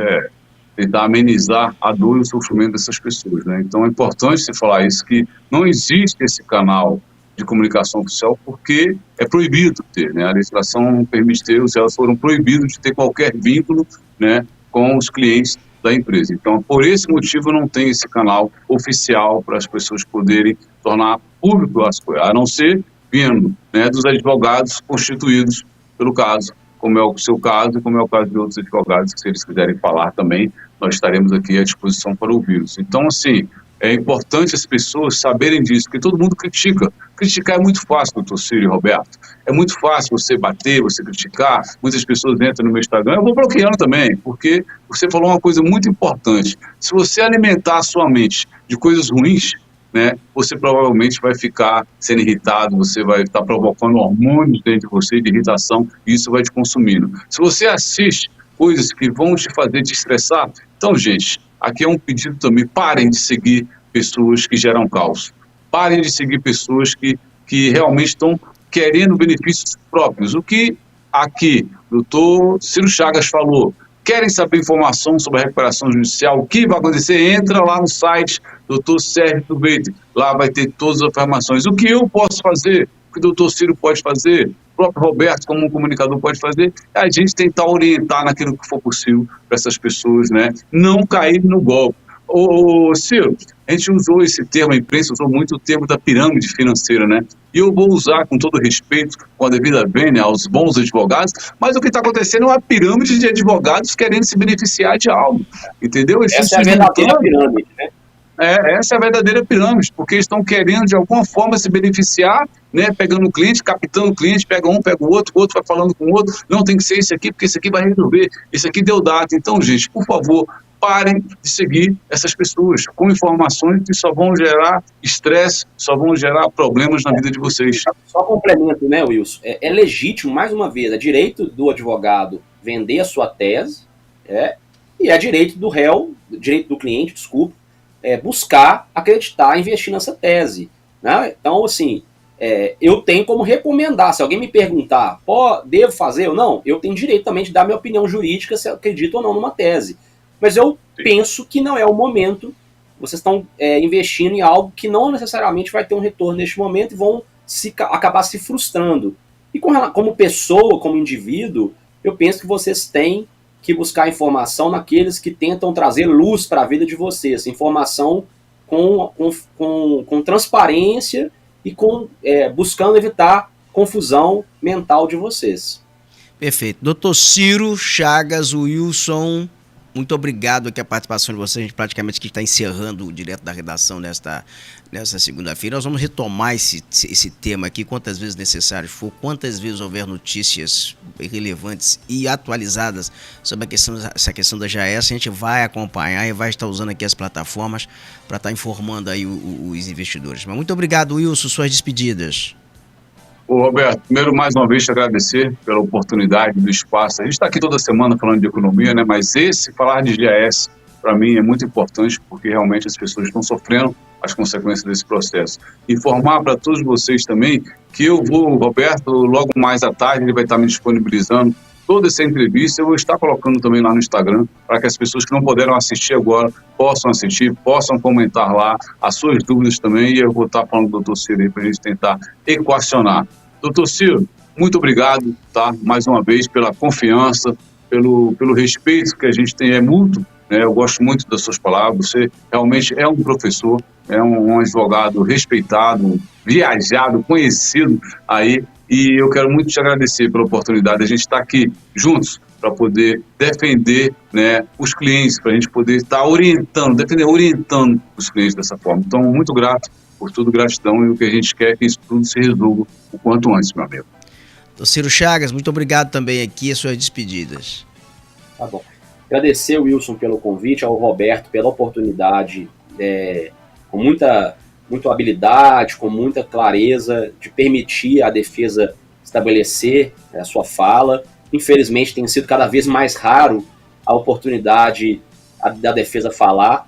tentar amenizar a dor e o sofrimento dessas pessoas, né? Então é importante você falar isso, que não existe esse canal de comunicação oficial porque é proibido ter, né? A legislação não permite ter, elas foram proibidos de ter qualquer vínculo, né, com os clientes da empresa. Então, por esse motivo, não tem esse canal oficial para as pessoas poderem tornar público as coisas, a não ser vindo, né, dos advogados constituídos pelo caso, como é o seu caso e como é o caso de outros advogados, que se eles quiserem falar também, nós estaremos aqui à disposição para ouvi-los. Então, assim, é importante as pessoas saberem disso, porque todo mundo critica. Criticar é muito fácil, doutor Ciro e Roberto. É muito fácil você bater, você criticar. Muitas pessoas entram no meu Instagram, eu vou bloqueando também, porque você falou uma coisa muito importante. Se você alimentar a sua mente de coisas ruins, né, você provavelmente vai ficar sendo irritado, você vai estar provocando hormônios dentro de você de irritação, e isso vai te consumindo. Se você assiste coisas que vão te fazer te estressar, então, gente, aqui é um pedido também: parem de seguir pessoas que geram caos. Parem de seguir pessoas que realmente estão querendo benefícios próprios. O que aqui o doutor Ciro Chagas falou, querem saber informação sobre a recuperação judicial, o que vai acontecer, entra lá no site Dr. Sérgio Tubeiti, lá vai ter todas as informações. O que eu posso fazer, o que o doutor Ciro pode fazer, o próprio Roberto, como um comunicador, pode fazer, é a gente tentar orientar naquilo que for possível para essas pessoas, né, não cair no golpe. Ciro, a gente usou esse termo, a imprensa usou muito o termo da pirâmide financeira, né? E eu vou usar com todo respeito, com a devida vênia aos bons advogados, mas o que está acontecendo é uma pirâmide de advogados querendo se beneficiar de algo, entendeu? Essa é a verdadeira pirâmide, né? Essa é a verdadeira pirâmide, porque eles estão querendo de alguma forma se beneficiar, né, pegando o cliente, captando o cliente, pega um, pega o outro vai falando com o outro, não tem que ser esse aqui, porque esse aqui vai resolver, esse aqui deu data. Então, gente, por favor, parem de seguir essas pessoas com informações que só vão gerar estresse, só vão gerar problemas na vida de vocês. Só complemento, né, Wilson? É legítimo, mais uma vez, é direito do advogado vender a sua tese, e é direito do réu, direito do cliente, desculpa, buscar acreditar, investir nessa tese, né? Então, assim, eu tenho como recomendar. Se alguém me perguntar, devo fazer ou não, eu tenho direito também de dar minha opinião jurídica se eu acredito ou não numa tese. Mas eu penso que não é o momento vocês estão investindo em algo que não necessariamente vai ter um retorno neste momento e vão acabar se frustrando. E como pessoa, como indivíduo, eu penso que vocês têm que buscar informação naqueles que tentam trazer luz para a vida de vocês, informação com transparência e buscando evitar confusão mental de vocês. Perfeito. Doutor Ciro Chagas, Wilson, muito obrigado aqui a participação de vocês. A gente praticamente está encerrando o direto da redação nesta segunda-feira. Nós vamos retomar esse tema aqui quantas vezes necessário for, quantas vezes houver notícias relevantes e atualizadas sobre essa questão da JAS. A gente vai acompanhar e vai estar usando aqui as plataformas para estar informando aí os investidores. Mas muito obrigado, Wilson, suas despedidas. Ô Roberto, primeiro mais uma vez te agradecer pela oportunidade do espaço. A gente está aqui toda semana falando de economia, né? Mas falar de GAS, para mim, é muito importante porque realmente as pessoas estão sofrendo as consequências desse processo. Informar para todos vocês também que o Roberto, logo mais à tarde, ele vai estar me disponibilizando toda essa entrevista. Eu vou estar colocando também lá no Instagram para que as pessoas que não puderam assistir agora possam assistir, possam comentar lá as suas dúvidas também. E eu vou estar falando do Dr. Ciro aí para a gente tentar equacionar. Doutor Ciro, muito obrigado, tá? Mais uma vez, pela confiança, pelo respeito que a gente tem, é mútuo, né? Eu gosto muito das suas palavras. Você realmente é um professor, é um advogado respeitado, viajado, conhecido aí, e eu quero muito te agradecer pela oportunidade de a gente estar aqui juntos para poder defender, né, os clientes, para a gente poder estar orientando os clientes dessa forma. Então, muito grato por tudo, gratidão, e o que a gente quer é que isso tudo se resolva o quanto antes, meu amigo. Doutor Ciro Chagas, muito obrigado também aqui, as suas despedidas. Tá bom. Agradecer o Wilson pelo convite, ao Roberto pela oportunidade, com muita habilidade, com muita clareza, de permitir a defesa estabelecer a sua fala. Infelizmente, tem sido cada vez mais raro a oportunidade da defesa falar.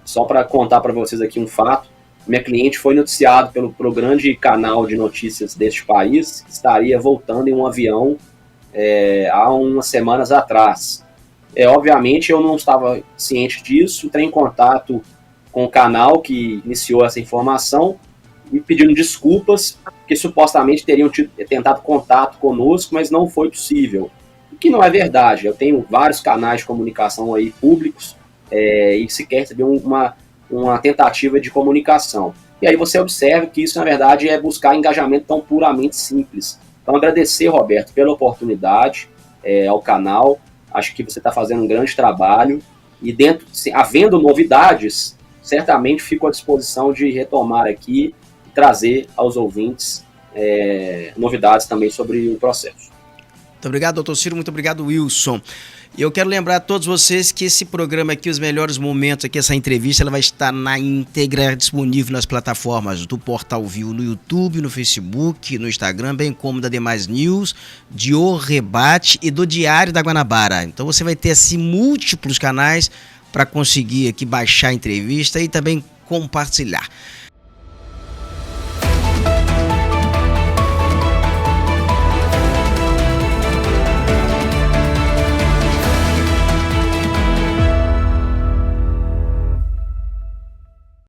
Só para contar para vocês aqui um fato, minha cliente foi noticiado pelo grande canal de notícias deste país que estaria voltando em um avião há umas semanas atrás. Obviamente, eu não estava ciente disso, entrei em contato com o canal que iniciou essa informação, me pedindo desculpas, porque supostamente teriam tentado contato conosco, mas não foi possível. O que não é verdade. Eu tenho vários canais de comunicação aí públicos e sequer recebi uma tentativa de comunicação. E aí você observa que isso, na verdade, é buscar engajamento tão puramente simples. Então, agradecer, Roberto, pela oportunidade ao canal. Acho que você está fazendo um grande trabalho. E havendo novidades, certamente fico à disposição de retomar aqui e trazer aos ouvintes novidades também sobre o processo. Muito obrigado, doutor Ciro. Muito obrigado, Wilson. E eu quero lembrar a todos vocês que esse programa aqui, os melhores momentos aqui, essa entrevista, ela vai estar na íntegra disponível nas plataformas do Portal Viu, no YouTube, no Facebook, no Instagram, bem como da Demais News, de O Rebate e do Diário da Guanabara. Então você vai ter assim múltiplos canais para conseguir aqui baixar a entrevista e também compartilhar.